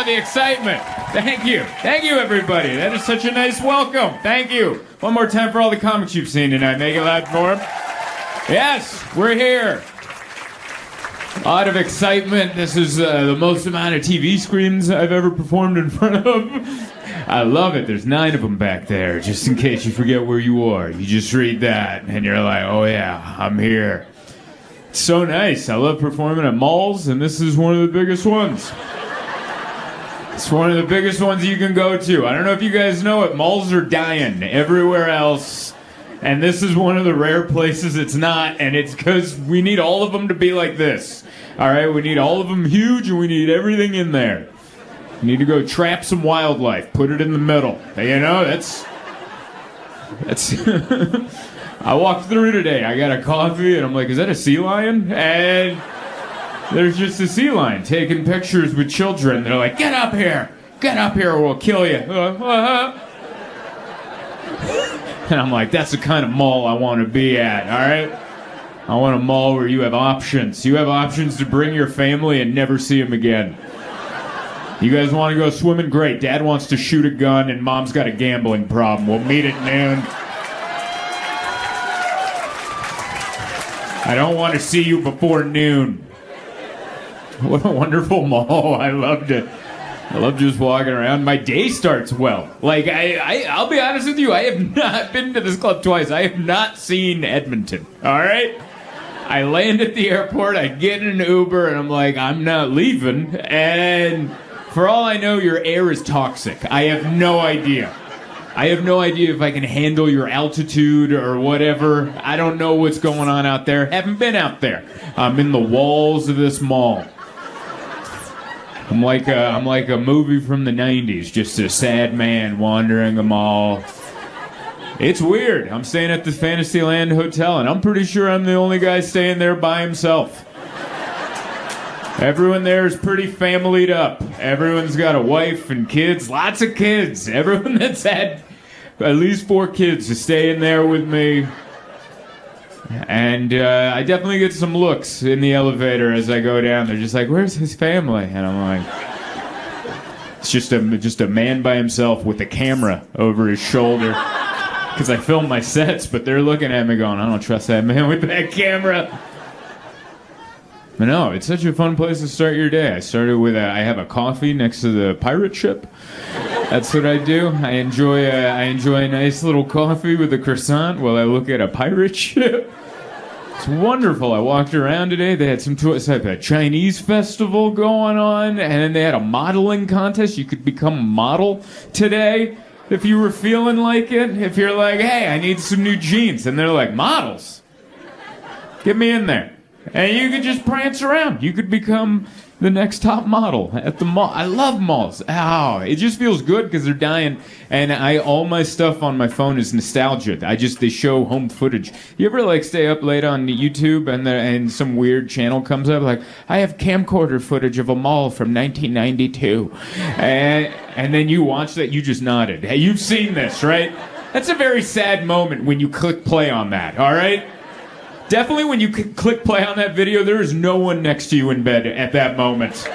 the excitement. Thank you. Thank you, everybody. That is such a nice welcome. Thank you. One more time for all the comics you've seen tonight. Make it loud for them. Yes, we're here. A lot of excitement. This is the most amount of TV screens I've ever performed in front of. I love it. There's 9 of them back there, just in case you forget where you are. You just read that, and you're like, oh yeah, I'm here. It's so nice. I love performing at malls, and this is one of the biggest ones. It's one of the biggest ones you can go to. I don't know if you guys know it. Malls are dying everywhere else. And this is one of the rare places it's not, and it's because we need all of them to be like this. All right, we need all of them huge, and we need everything in there. We need to go trap some wildlife, put it in the middle. You know, that's. I walked through today. I got a coffee, and I'm like, is that a sea lion? And there's just a sea lion taking pictures with children. They're like, get up here, or we'll kill you. And I'm like, that's the kind of mall I want to be at, all right? I want a mall where you have options. You have options to bring your family and never see them again. You guys want to go swimming? Great. Dad wants to shoot a gun and Mom's got a gambling problem. We'll meet at noon. I don't want to see you before noon. What a wonderful mall. I loved it. I love just walking around. My day starts well. Like, I'll be honest with you, I have not been to this club twice. I have not seen Edmonton, all right? I land at the airport, I get in an Uber, and I'm like, I'm not leaving. And for all I know, your air is toxic. I have no idea. I have no idea if I can handle your altitude or whatever. I don't know what's going on out there. Haven't been out there. I'm in the walls of this mall. I'm like a movie from the 90s, just a sad man wandering the mall. It's weird. I'm staying at the Fantasyland Hotel, and I'm pretty sure I'm the only guy staying there by himself. Everyone there is pretty familyed up. Everyone's got a wife and kids, lots of kids. Everyone that's had at least 4 kids is staying there with me. And I definitely get some looks in the elevator as I go down. They're just like, where's his family? And I'm like, it's just a man by himself with a camera over his shoulder. Because I film my sets, but they're looking at me going, I don't trust that man with that camera. But no, it's such a fun place to start your day. I started with I have a coffee next to the pirate ship. That's what I do. I enjoy a nice little coffee with a croissant while I look at a pirate ship. It's wonderful. I walked around today. They had some like a Chinese festival going on, and then they had a modeling contest. You could become a model today if you were feeling like it. If you're like, hey, I need some new jeans, and they're like, models, get me in there. And you could just prance around. You could become the next top model at the mall. I love malls. Ow, it just feels good because they're dying. And all my stuff on my phone is nostalgia. They show home footage. You ever like stay up late on YouTube and some weird channel comes up like, I have camcorder footage of a mall from 1992. And then you watch that, you just nodded. Hey, you've seen this, right? That's a very sad moment when you click play on that, all right? Definitely when you click play on that video, there is no one next to you in bed at that moment.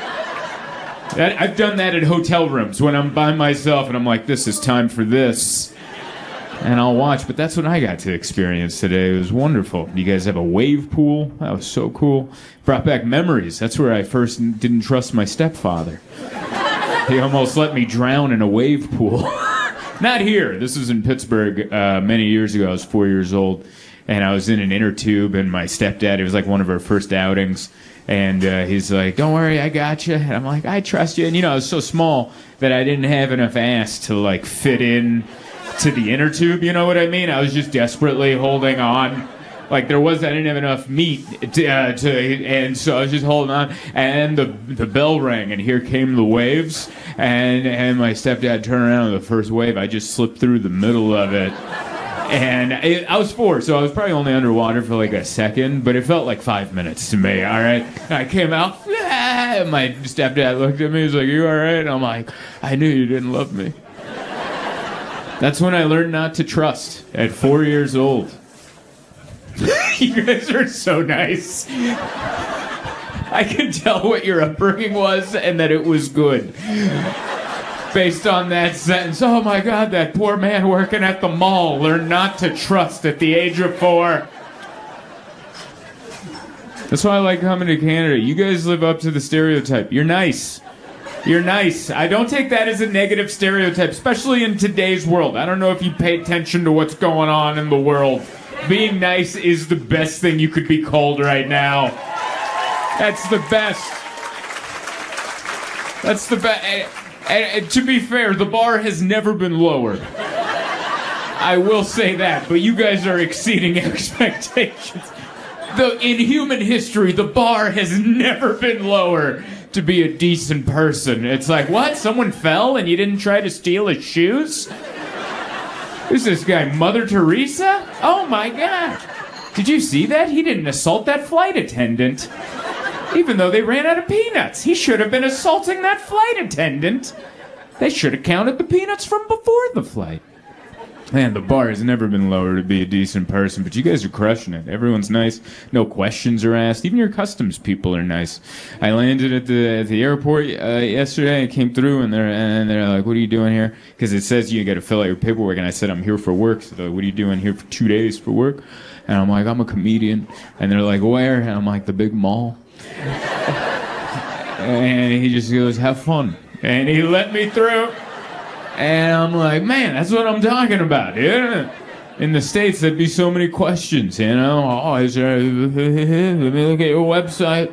I've done that at hotel rooms when I'm by myself and I'm like, this is time for this. And I'll watch, but that's what I got to experience today. It was wonderful. You guys have a wave pool. That was so cool. Brought back memories. That's where I first didn't trust my stepfather. He almost let me drown in a wave pool. Not here. This was in Pittsburgh many years ago. I was 4 years old. And I was in an inner tube, and my stepdad, it was like one of our first outings, and he's like, don't worry, I got you. And I'm like, I trust you. And, I was so small that I didn't have enough ass to, like, fit in to the inner tube, you know what I mean? I was just desperately holding on. Like, I didn't have enough meat and so I was just holding on. And the bell rang, and here came the waves, and my stepdad turned around with the first wave. I just slipped through the middle of it. And I was 4, so I was probably only underwater for like a second, but it felt like 5 minutes to me, all right? And I came out, and my stepdad looked at me, he was like, you all right? And I'm like, I knew you didn't love me. That's when I learned not to trust, at 4 years old. You guys are so nice. I can tell what your upbringing was and that it was good. Based on that sentence, oh my God, that poor man working at the mall learned not to trust at the age of 4. That's why I like coming to Canada. You guys live up to the stereotype. You're nice. You're nice. I don't take that as a negative stereotype, especially in today's world. I don't know if you pay attention to what's going on in the world. Being nice is the best thing you could be called right now. That's the best. That's the best. And to be fair, the bar has never been lower. I will say that, but you guys are exceeding expectations. In human history, the bar has never been lower to be a decent person. It's like, what? Someone fell and you didn't try to steal his shoes? Who's this guy, Mother Teresa? Oh my God. Did you see that? He didn't assault that flight attendant. Even though they ran out of peanuts. He should have been assaulting that flight attendant. They should have counted the peanuts from before the flight. Man, the bar has never been lower to be a decent person, but you guys are crushing it. Everyone's nice. No questions are asked. Even your customs people are nice. I landed at the airport yesterday. I came through, and they're like, "What are you doing here?" Because it says you got to fill out your paperwork, and I said, "I'm here for work." So they're like, "What are you doing here for 2 days for work?" And I'm like, "I'm a comedian." And they're like, "Where?" And I'm like, "The big mall." And he just goes, "Have fun." And he let me through. And I'm like, man, that's what I'm talking about, dude. In the States, there'd be so many questions, you know? Oh, is there... Let me look at your website.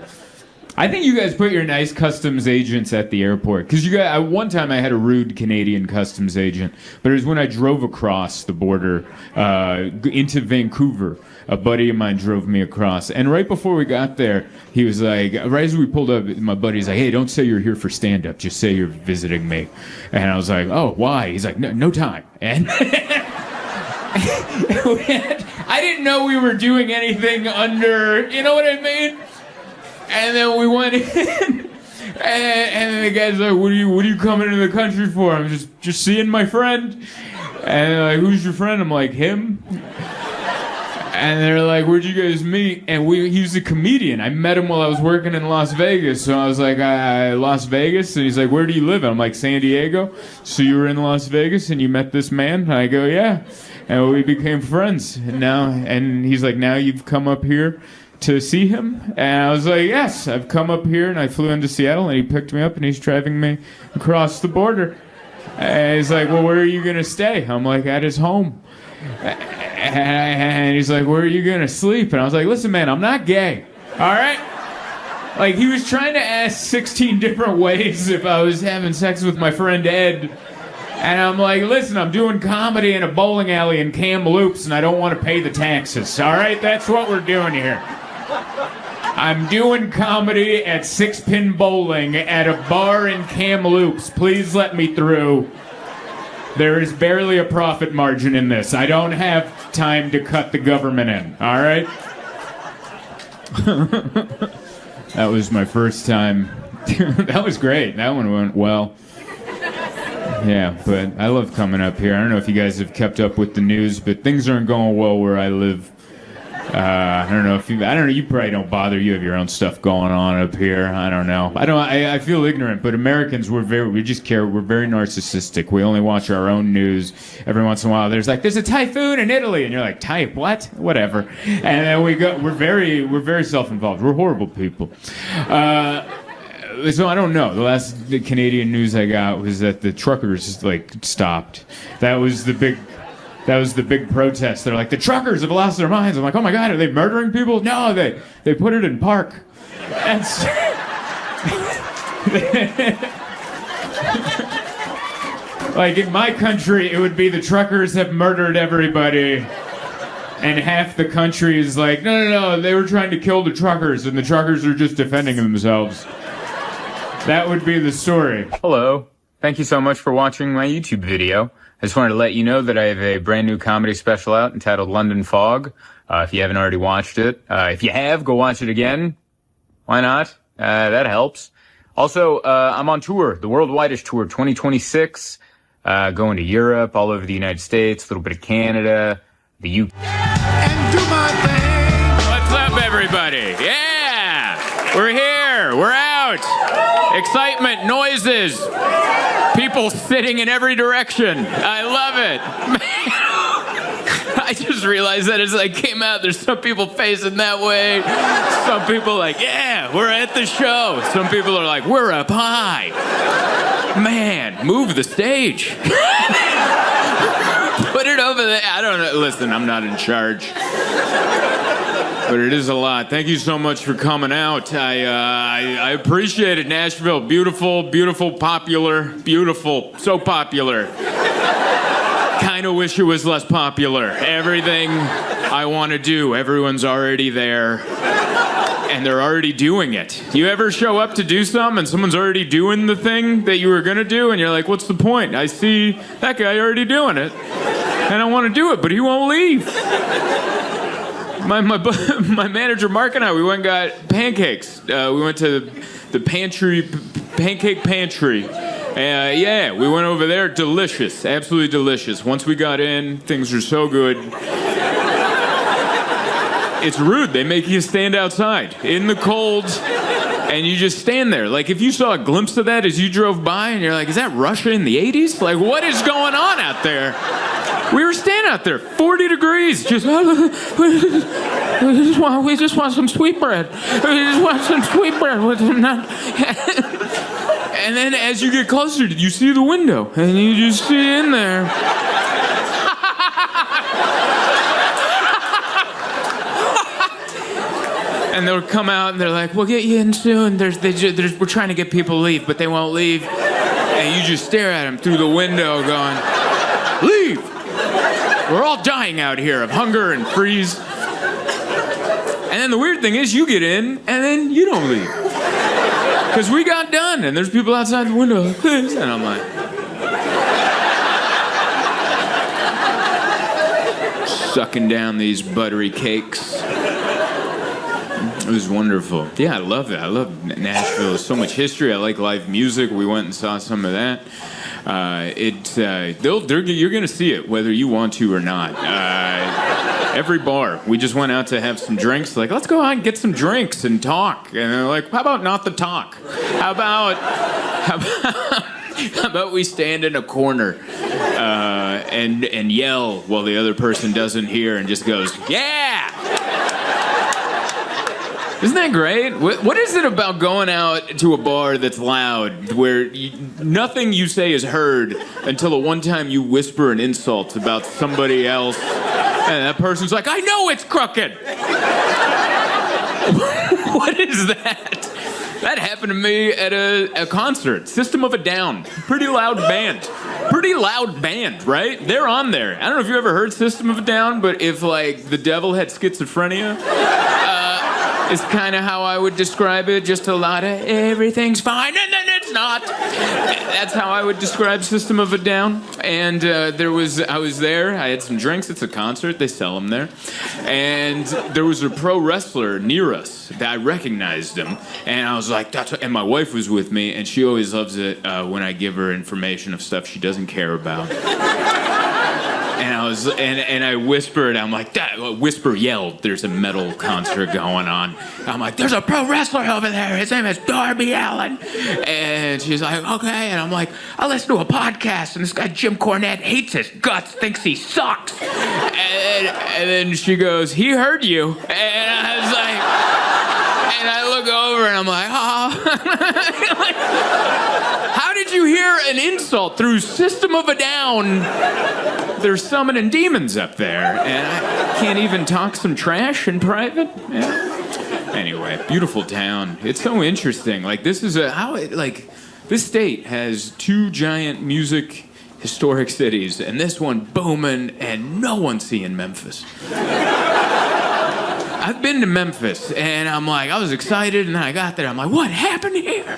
I think you guys put your nice customs agents at the airport. Because you guys, one time I had a rude Canadian customs agent. But it was when I drove across the border into Vancouver. A buddy of mine drove me across. And right before we got there, he was like, right as we pulled up, my buddy's like, "Hey, don't say you're here for stand-up. Just say you're visiting me." And I was like, "Oh, why?" He's like, no time. And I didn't know we were doing anything under, you know what I mean? And then we went in. And the guy's like, what are you coming into the country for?" "I'm just seeing my friend." And they're like, "Who's your friend?" I'm like, "Him." And they're like, "Where'd you guys meet?" And he's a comedian. I met him while I was working in Las Vegas. So I was like, Las Vegas? And he's like, "Where do you live?" And I'm like, "San Diego." "So you were in Las Vegas and you met this man?" And I go, "Yeah." And we became friends. And he's like, "Now you've come up here to see him?" And I was like, "Yes, I've come up here." And I flew into Seattle and he picked me up and he's driving me across the border. And he's like, "Well, where are you going to stay?" I'm like, "At his home." And he's like, "Where are you going to sleep?" And I was like, "Listen, man, I'm not gay. All right?" Like, he was trying to ask 16 different ways if I was having sex with my friend Ed. And I'm like, "Listen, I'm doing comedy in a bowling alley in Kamloops, and I don't want to pay the taxes. All right? That's what we're doing here. I'm doing comedy at Six Pin Bowling at a bar in Kamloops. Please let me through. There is barely a profit margin in this. I don't have time to cut the government in, all right?" That was my first time. That was great. That one went well. Yeah, but I love coming up here. I don't know if you guys have kept up with the news, but things aren't going well where I live. I don't know. You probably don't bother. You have your own stuff going on up here. I don't know. I feel ignorant, but Americans, we just care. We're very narcissistic. We only watch our own news. Every once in a while, there's a typhoon in Italy, and you're like, "Type what? Whatever." And then we're very self-involved. We're horrible people. So I don't know. The last Canadian news I got was that the truckers stopped. That was the big protest. They're like, "The truckers have lost their minds." I'm like, "Oh my God, are they murdering people?" "No, they put it in park." That's like, in my country, it would be the truckers have murdered everybody. And half the country is like, no, they were trying to kill the truckers, and the truckers are just defending themselves. That would be the story. Hello. Thank you so much for watching my YouTube video. I just wanted to let you know that I have a brand new comedy special out entitled London Fog. If you haven't already watched it. If you have, go watch it again. Why not? That helps. Also, I'm on tour, the worldwide tour, 2026. Going to Europe, all over the United States, a little bit of Canada, the UK. And do my thing. What's up, everybody? Yeah! We're here! there. We're out. Excitement, noises, people sitting in every direction. I love it. I just realized that as I came out, there's some people facing that way. Some people like, yeah, we're at the show. Some people are like, we're up high. Man, move the stage. Put it over there. I don't know. Listen, I'm not in charge. But it is a lot. Thank you so much for coming out. I appreciate it, Nashville. Beautiful, beautiful, popular, beautiful. So popular. Kind of wish it was less popular. Everything I want to do, everyone's already there. And they're already doing it. You ever show up to do something and someone's already doing the thing that you were going to do? And you're like, what's the point? I see that guy already doing it. And I want to do it, but he won't leave. My manager, Mark, and I, we went and got pancakes. We went to the pancake pantry. Yeah, we went over there. Delicious. Absolutely delicious. Once we got in, things were so good. It's rude. They make you stand outside in the cold, and you just stand there. Like, if you saw a glimpse of that as you drove by, and you're like, is that Russia in the 80s? Like, what is going on out there? We were standing out there, 40 degrees, we just want some sweetbread. We just want some sweetbread. And then as you get closer, you see the window, and you just see in there. And they'll come out and they're like, we'll get you in soon. We're trying to get people to leave, but they won't leave. And you just stare at them through the window going, leave! We're all dying out here of hunger and freeze. And then the weird thing is you get in and then you don't leave. Because we got done and there's people outside the window like this. And I'm like, sucking down these buttery cakes. It was wonderful. Yeah, I love it. I love Nashville. There's so much history. I like live music. We went and saw some of that. You're going to see it whether you want to or not. Every bar. We just went out to have some drinks. Like, let's go out and get some drinks and talk. And they're like, how about not the talk? How about we stand in a corner and yell while the other person doesn't hear and just goes, yeah! Isn't that great? What is it about going out to a bar that's loud where nothing you say is heard until the one time you whisper an insult about somebody else and that person's like, I know it's crooked. What is that? That happened to me at a concert. System of a Down. Pretty loud band. Pretty loud band, right? They're on there. I don't know if you ever heard System of a Down, but if, like, the devil had schizophrenia, is kind of how I would describe it. Just a lot of everything's fine and then it's not. That's how I would describe System of a Down. And I was there. I had some drinks. It's a concert. They sell them there. And there was a pro wrestler near us that I recognized him. And I was like, and my wife was with me, and she always loves it when I give her information of stuff she doesn't care about. And I whispered, I'm like, whisper yelled, there's a metal concert going on. I'm like, there's a pro wrestler over there. His name is Darby Allin. And she's like, okay. And I'm like, I listen to a podcast, and this guy Jim Cornette hates his guts, thinks he sucks. And then she goes, he heard you. And I was like, and I look over and I'm like, oh. How did you hear an insult through System of a Down? They're summoning demons up there, and I can't even talk some trash in private. Yeah. Anyway, beautiful town. It's so interesting. Like, this is this state has two giant music historic cities, and this one booming, and no one's seeing Memphis. I've been to Memphis, and I'm like, I was excited, and then I got there. I'm like, what happened here?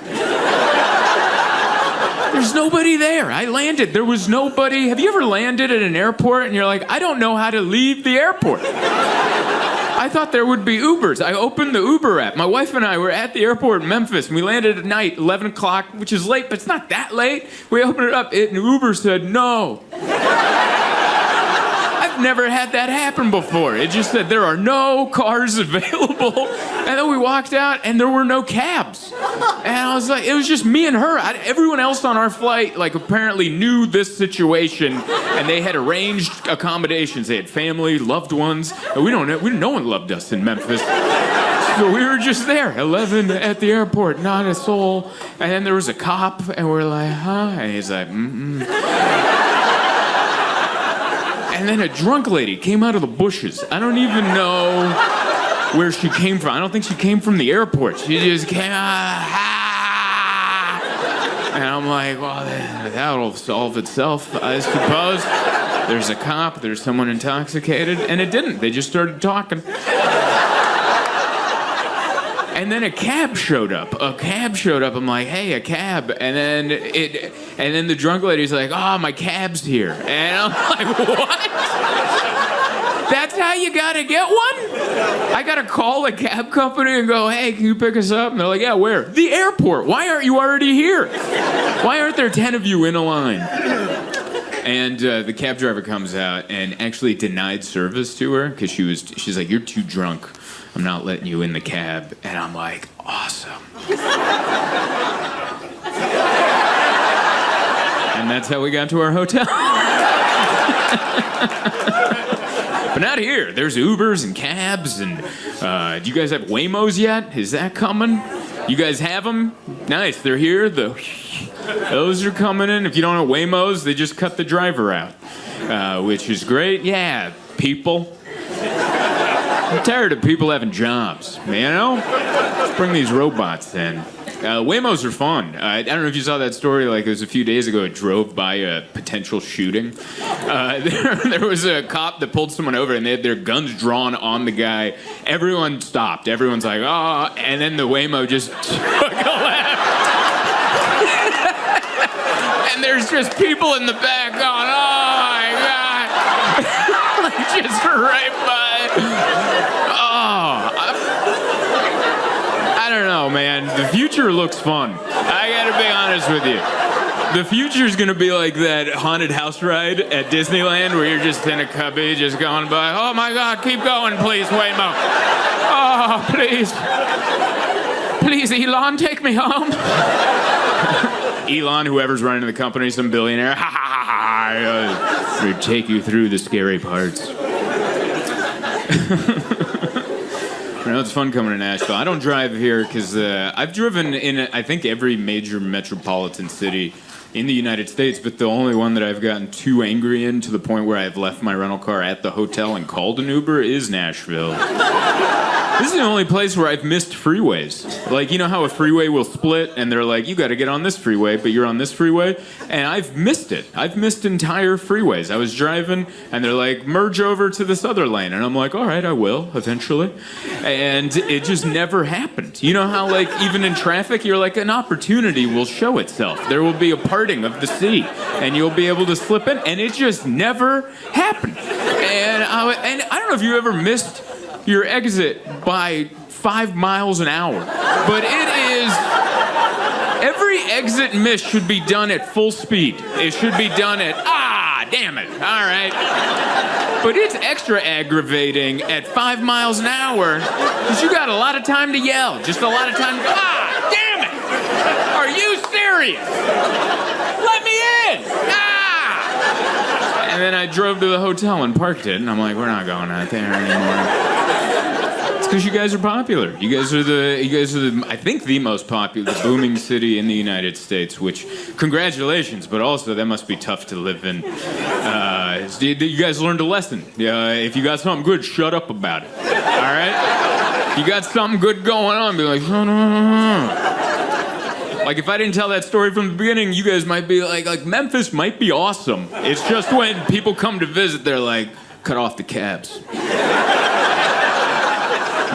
There's nobody there. I landed. There was nobody. Have you ever landed at an airport, and you're like, I don't know how to leave the airport? I thought there would be Ubers. I opened the Uber app. My wife and I were at the airport in Memphis, and we landed at night, 11 o'clock, which is late, but it's not that late. We opened it up, and Uber said, no. I've never had that happen before. It just said there are no cars available. And then we walked out and there were no cabs. And I was like, it was just me and her. Everyone else on our flight, like, apparently knew this situation and they had arranged accommodations. They had family, loved ones. And no one loved us in Memphis. So we were just there, 11 at the airport, not a soul. And then there was a cop, and we're like, huh? And he's like, mm-mm. And then a drunk lady came out of the bushes. I don't even know where she came from. I don't think she came from the airport. She just came, And I'm like, well, that'll solve itself, I suppose. There's a cop, there's someone intoxicated, and it didn't. They just started talking. And then a cab showed up. I'm like, hey, a cab. And then the drunk lady's like, oh, my cab's here. And I'm like, what? That's how you gotta get one? I gotta call a cab company and go, hey, can you pick us up? And they're like, yeah, where? The airport. Why aren't you already here? Why aren't there 10 of you in a line? And the cab driver comes out and actually denied service to her because she's like, you're too drunk. I'm not letting you in the cab. And I'm like, awesome. And that's how we got to our hotel. But not here. There's Ubers and cabs. And do you guys have Waymos yet? Is that coming? You guys have them? Nice. They're here. Those are coming in. If you don't know Waymos, they just cut the driver out, which is great. Yeah, people. I'm tired of people having jobs, you know? Let's bring these robots in. Waymos are fun. I don't know if you saw that story, like it was a few days ago, it drove by a potential shooting. There was a cop that pulled someone over and they had their guns drawn on the guy. Everyone stopped. Everyone's like, oh, and then the Waymo just took a left. And there's just people in the back going, oh my God. Just right by. I don't know, man. The future looks fun. I gotta be honest with you. The future's gonna be like that haunted house ride at Disneyland where you're just in a cubby just going by, oh my God, keep going, please, Waymo. Oh, please. Please, Elon, take me home. Elon, whoever's running the company, some billionaire. We take you through the scary parts. You know, it's fun coming to Nashville. I don't drive here because I've driven in, I think, every major metropolitan city in the United States, but the only one that I've gotten too angry in to the point where I've left my rental car at the hotel and called an Uber is Nashville. This is the only place where I've missed freeways. Like, you know how a freeway will split and they're like, you got to get on this freeway, but you're on this freeway? And I've missed it. I've missed entire freeways. I was driving and they're like, merge over to this other lane. And I'm like, all right, I will eventually. And it just never happened. You know how, like, even in traffic, you're like, an opportunity will show itself. There will be a parting of the sea and you'll be able to slip in. And it just never happened. And I don't know if you ever missed your exit by 5 miles an hour. But it is... Every exit miss should be done at full speed. It should be done at, damn it, all right. But it's extra aggravating at 5 miles an hour because you got a lot of time to yell. Just a lot of time to go, damn it! Are you serious? Let me in! And then I drove to the hotel and parked it, and I'm like, we're not going out there anymore. It's because you guys are popular. You guys are the I think the most popular, booming city in the United States, which, congratulations, but also that must be tough to live in. You guys learned a lesson. If you got something good, shut up about it. All right? You got something good going on, be like, Like, if I didn't tell that story from the beginning, you guys might be like Memphis might be awesome. It's just when people come to visit, they're like, cut off the cabs.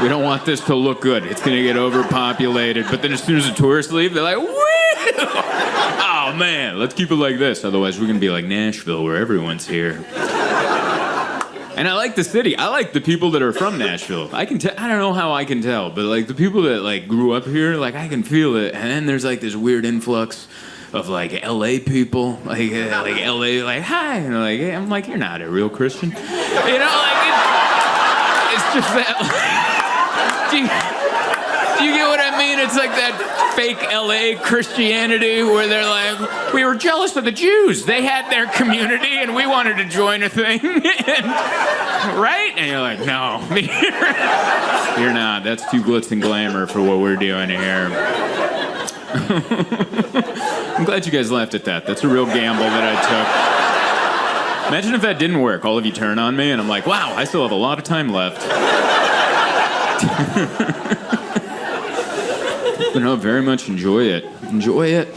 We don't want this to look good. It's going to get overpopulated. But then as soon as the tourists leave, they're like, woo! Oh, man, let's keep it like this. Otherwise, we're going to be like Nashville, where everyone's here. And I like the city. I like the people that are from Nashville. I can I don't know how I can tell, but like the people that like grew up here, like I can feel it. And then there's like this weird influx like LA people, like LA, like hi, and like I'm like, you're not a real Christian, you know, like it's just that. Do you get what I mean? It's like that fake LA Christianity where they're like, we were jealous of the Jews. They had their community and we wanted to join a thing. Right? And you're like, no, you're not. That's too glitz and glamour for what we're doing here. I'm glad you guys laughed at that. That's a real gamble that I took. Imagine if that didn't work. All of you turn on me and I'm like, wow, I still have a lot of time left. But no, very much enjoy it. Enjoy it.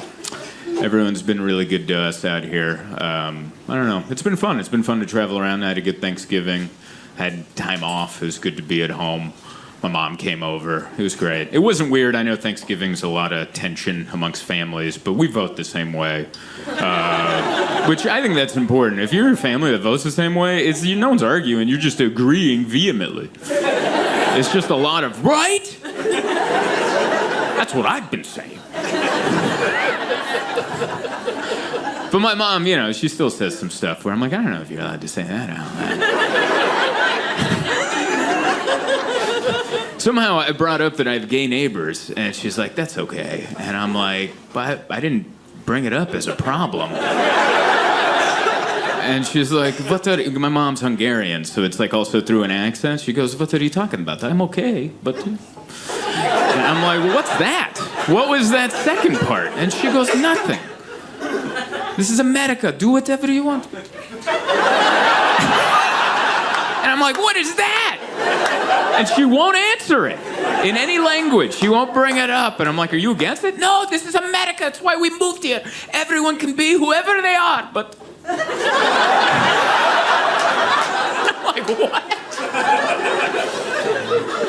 Everyone's been really good to us out here. I don't know. It's been fun. It's been fun to travel around. I had a good Thanksgiving. Had time off. It was good to be at home. My mom came over. It was great. It wasn't weird. I know Thanksgiving's a lot of tension amongst families, but we vote the same way. Which I think that's important. If you're a family that votes the same way, no one's arguing. You're just agreeing vehemently. It's just a lot of, right? That's what I've been saying. But my mom, you know, she still says some stuff where I'm like, I don't know if you're allowed to say that out loud. Somehow I brought up that I have gay neighbors, and she's like, that's okay. And I'm like, but I didn't bring it up as a problem. And she's like, my mom's Hungarian, so it's like also through an accent. She goes, what are you talking about? I'm okay, but... And I'm like, well, what's that? What was that second part? And she goes, nothing. This is America. Do whatever you want. And I'm like, what is that? And she won't answer it in any language. She won't bring it up. And I'm like, are you against it? No, this is America. It's why we moved here. Everyone can be whoever they are, but... I'm like, what?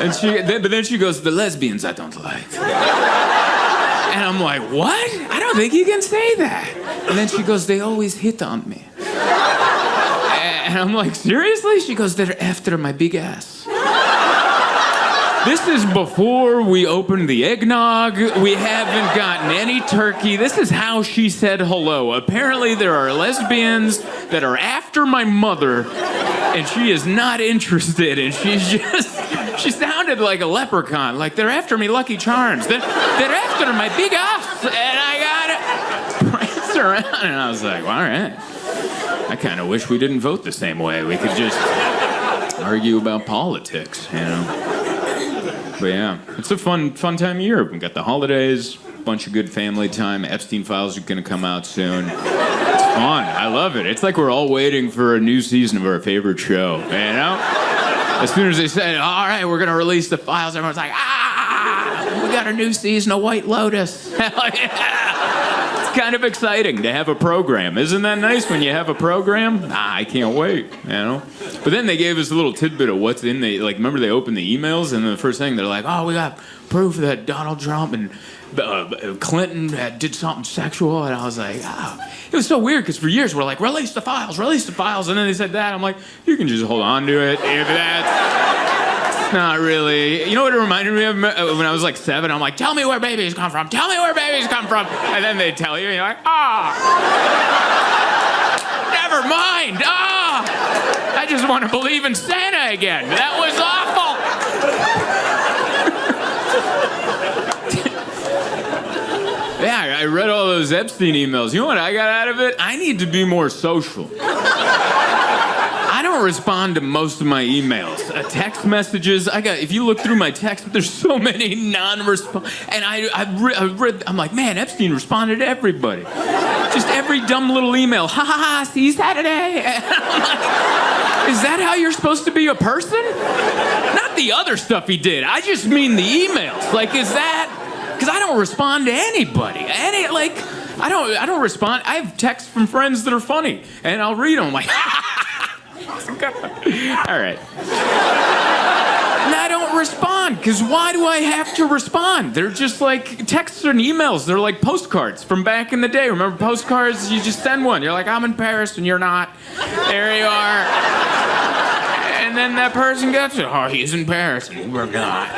But then she goes, the lesbians I don't like. And I'm like, what? I don't think you can say that. And then she goes, they always hit on me. And I'm like, seriously? She goes, they're after my big ass. This is before we opened the eggnog. We haven't gotten any turkey. This is how she said hello. Apparently there are lesbians that are after my mother, and she is not interested, and she sounded like a leprechaun, like they're after me Lucky Charms. They're after my big ass, and I got it pranced around, and I was like, well, all right. I kind of wish we didn't vote the same way. We could just argue about politics, you know? But yeah, it's a fun time of year. We've got the holidays, bunch of good family time. Epstein Files are going to come out soon. It's fun. I love it. It's like we're all waiting for a new season of our favorite show, you know? As soon as they say, all right, we're going to release the files, everyone's like, we got a new season of White Lotus. Hell yeah. It's kind of exciting to have a program. Isn't that nice when you have a program? I can't wait, you know? But then they gave us a little tidbit of what's in the, like, remember they opened the emails, and the first thing they're like, oh, we got proof that Donald Trump and Clinton did something sexual, and I was like, oh. It was so weird, because for years we're like, release the files, and then they said that. I'm like, you can just hold on to it if that's not really... You know what it reminded me of when I was like 7? I'm like, tell me where babies come from, and then they tell you, and you're like, never mind, I just want to believe in Santa again. That was awful. Yeah, I read all those Epstein emails. You know what I got out of it? I need to be more social. I don't respond to most of my emails. Text messages, if you look through my text, there's so many non-response. And I read, I'm like, man, Epstein responded to everybody. Just every dumb little email. Ha ha ha, see you Saturday. And I'm like, is that how you're supposed to be a person? Not the other stuff he did. I just mean the emails. Like, is that... Because I don't respond to anybody. I don't respond. I have texts from friends that are funny, and I'll read them like, all right. And I don't respond, because why do I have to respond? They're just like texts and emails. They're like postcards from back in the day. Remember postcards? You just send one. You're like, I'm in Paris, and you're not. There you are. And then that person gets it. Oh, he's in Paris, and we're not.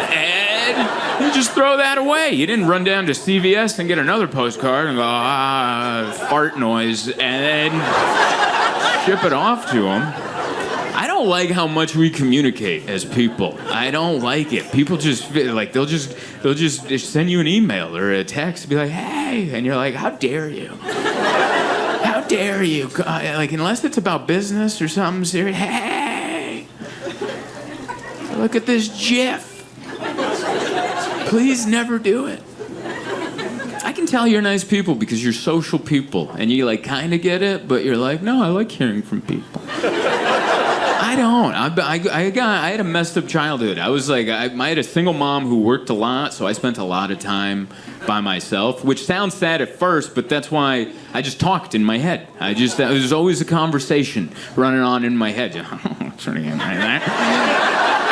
And you just throw that away. You didn't run down to CVS and get another postcard and go, fart noise, and then ship it off to them. I don't like how much we communicate as people. I don't like it. People just like they'll just send you an email or a text and be like, "Hey," and you're like, "How dare you? How dare you?" Like unless it's about business or something serious. Hey, look at this GIF. Please never do it. I can tell you're nice people because you're social people and you like kind of get it, but you're like, no, I like hearing from people. I don't. I had a messed up childhood. I was like, I had a single mom who worked a lot, so I spent a lot of time by myself, which sounds sad at first, but that's why I just talked in my head. It was always a conversation running on in my head.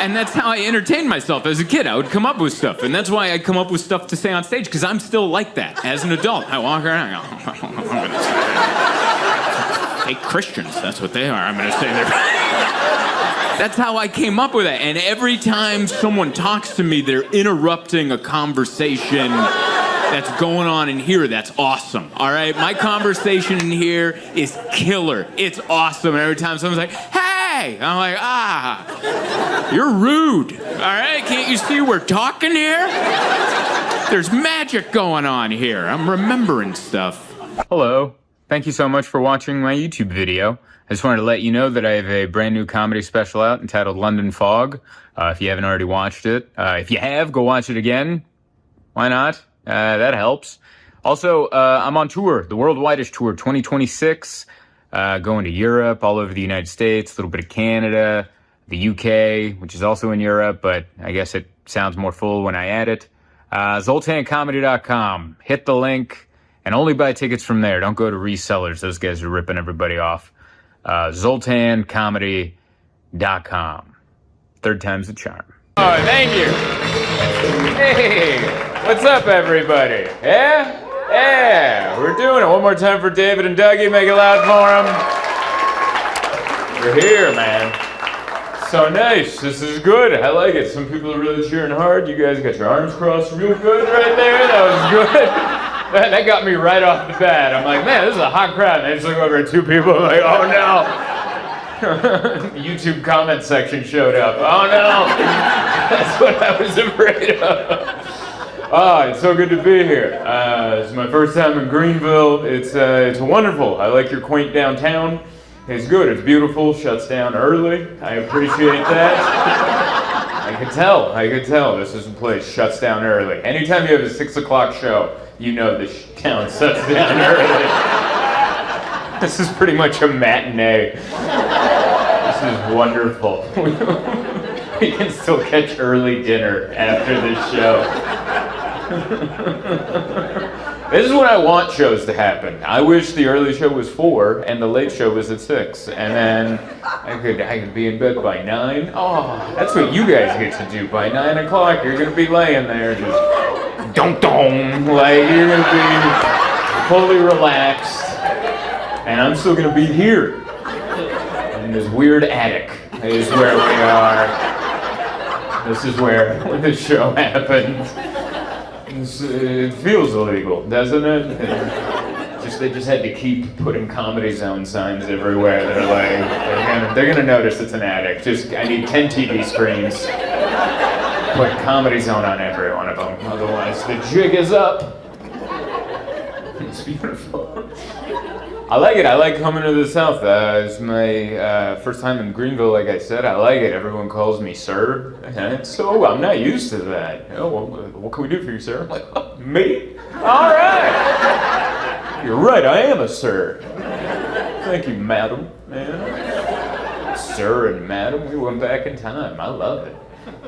And that's how I entertained myself as a kid. I would come up with stuff, and that's why I come up with stuff to say on stage, because I'm still like that as an adult. I walk around and go, fake Christians, that's what they are. I'm going to say they're... That's how I came up with it. And every time someone talks to me, they're interrupting a conversation that's going on in here that's awesome. All right? My conversation in here is killer. It's awesome. And every time someone's like, hey, I'm like, you're rude. All right? Can't you see we're talking here? There's magic going on here. I'm remembering stuff. Hello. Thank you so much for watching my YouTube video. I just wanted to let you know that I have a brand new comedy special out entitled London Fog. If you haven't already watched it. If you have, go watch it again. Why not? That helps. Also, I'm on tour, the worldwide-ish tour, 2026. Going to Europe, all over the United States, a little bit of Canada, the UK, which is also in Europe, but I guess it sounds more full when I add it. ZoltanComedy.com. Hit the link. And only buy tickets from there. Don't go to resellers. Those guys are ripping everybody off. ZoltanComedy.com. Third time's the charm. Oh, thank you. Hey, what's up, everybody? Yeah? Yeah, we're doing it. One more time for David and Dougie. Make it loud for them. We're here, man. So nice. This is good. I like it. Some people are really cheering hard. You guys got your arms crossed real good right there. That was good. That got me right off the bat. I'm like, man, this is a hot crowd. And I just look over at two people like, oh no. YouTube comment section showed up. Oh no. That's what I was afraid of. It's so good to be here. It's my first time in Greenville. It's wonderful. I like your quaint downtown. It's good. It's beautiful. Shuts down early. I appreciate that. I could tell. This is a place shuts down early. Anytime you have a 6 o'clock show, you know the town shuts down early. This is pretty much a matinee. This is wonderful. We can still catch early dinner after this show. This is when I want shows to happen. I wish the early show was 4 and the late show was at 6, and then I could be in bed by 9. Oh, that's what you guys get to do. By 9 o'clock, you're gonna be laying there just dong, like you're gonna be fully relaxed, and I'm still gonna be here in this weird attic. Is where we are. This is where the show happens. It feels illegal, doesn't it? They just had to keep putting Comedy Zone signs everywhere. They're like, they're gonna notice it's an attic. I need 10 TV screens. Put Comedy Zone on every one of them. Otherwise, the jig is up. It's beautiful. I like it. I like coming to the South. It's my first time in Greenville, like I said. I like it. Everyone calls me sir. And so I'm not used to that. Oh, well, what can we do for you, sir? I'm like, oh, me? All right. You're right. I am a sir. Thank you, madam. Man. Sir and madam. We went back in time. I love it.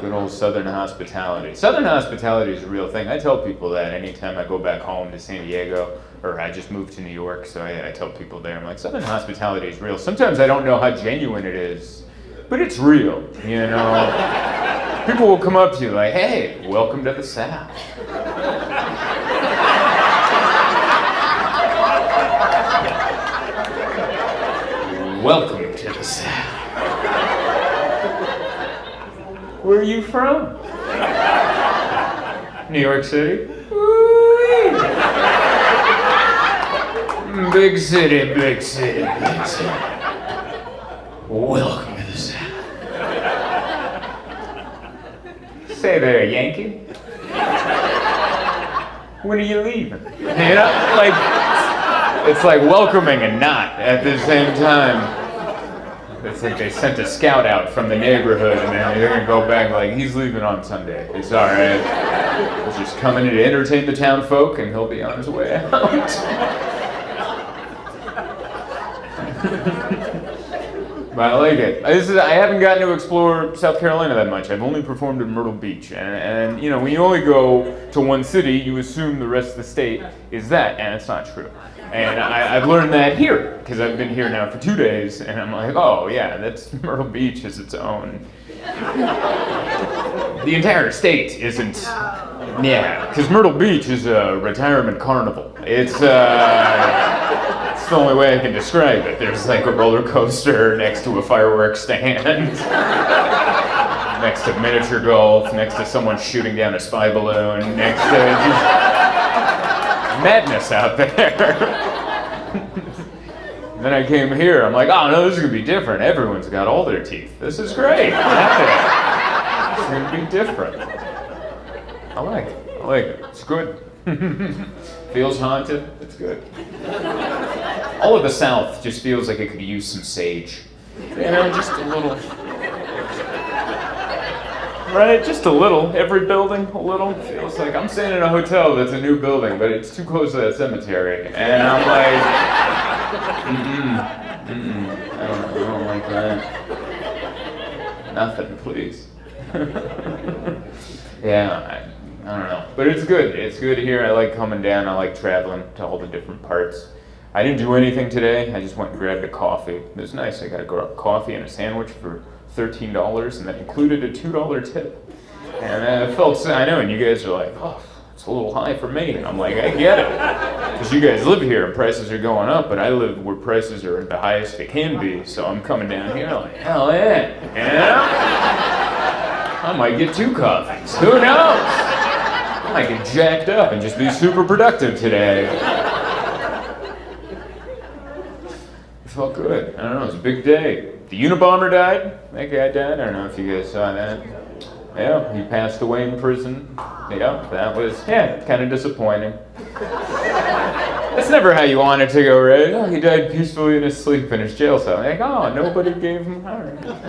Good old Southern hospitality. Southern hospitality is a real thing. I tell people that anytime I go back home to San Diego, or I just moved to New York, so I tell people there, I'm like, Southern hospitality is real. Sometimes I don't know how genuine it is, but it's real, you know? People will come up to you like, hey, welcome to the South. Welcome to the South. Where are you from? New York City? Woo-wee. Big city, big city, big city. Welcome to the South. Say there, Yankee. When are you leaving? You know, like, it's like welcoming and not at the same time. It's like they sent a scout out from the neighborhood and then they're gonna go back like, he's leaving on Sunday. It's all right. He's just coming to entertain the town folk and he'll be on his way out. But I like it. I haven't gotten to explore South Carolina that much. I've only performed in Myrtle Beach. And you know, when you only go to one city, you assume the rest of the state is that, and it's not true. And I've learned that here, because I've been here now for 2 days, and I'm like, oh yeah, that's Myrtle Beach is its own. The entire state isn't, yeah, because Myrtle Beach is a retirement carnival. It's the only way I can describe it. There's like a roller coaster next to a fireworks stand, next to miniature golf, next to someone shooting down a spy balloon, next to just madness out there. Then I came here, I'm like, oh no, this is gonna be different. Everyone's got all their teeth. This is great. It's gonna be different. I like it. It's good. Feels haunted. It's good. All of the South just feels like it could use some sage. You know, just a little. Right? Just a little. Every building, a little. Feels like I'm staying in a hotel that's a new building, but it's too close to that cemetery. And I'm like, I don't like that. Nothing, please. Yeah, I don't know. But it's good. It's good here. I like coming down. I like traveling to all the different parts. I didn't do anything today. I just went and grabbed a coffee. It was nice. I got a coffee and a sandwich for $13, and that included a $2 tip. And I know, and you guys are like, oh, it's a little high for me. And I'm like, I get it. Because you guys live here and prices are going up, but I live where prices are the highest they can be. So I'm coming down here like, hell yeah. Yeah? I might get 2 coffees. Who knows? I might get jacked up and just be super productive today. It felt good. I don't know, it was a big day. The Unabomber died. That guy died. I don't know if you guys saw that. Yeah, he passed away in prison. Yeah, that was, kind of disappointing. That's never how you want it to go, right? Oh, he died peacefully in his sleep in his jail cell. Like, oh, nobody gave him heart. Because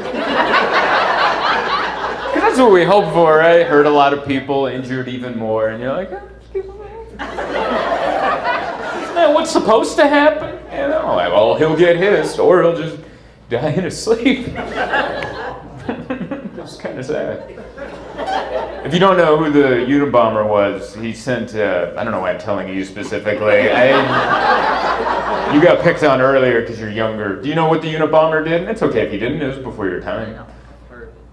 that's what we hope for, right? Hurt a lot of people, injured even more, and you're like, oh, just give him heart. Isn't that what's supposed to happen? You know, like, well, he'll get his, or he'll just die in his sleep. It's kind of sad. If you don't know who the Unabomber was, he sent, I don't know why I'm telling you specifically. You got picked on earlier because you're younger. Do you know what the Unabomber did? It's okay if you didn't, it was before your time.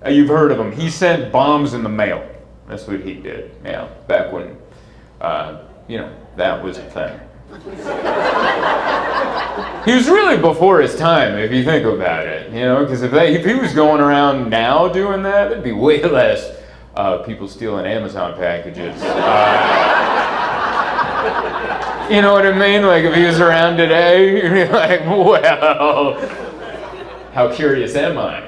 You've heard of him. He sent bombs in the mail. That's what he did, yeah, back when, that was a thing. He was really before his time, if you think about it, because if he was going around now doing that, there'd be way less people stealing Amazon packages. You know what I mean? Like, if he was around today, you'd be like, well, how curious am I,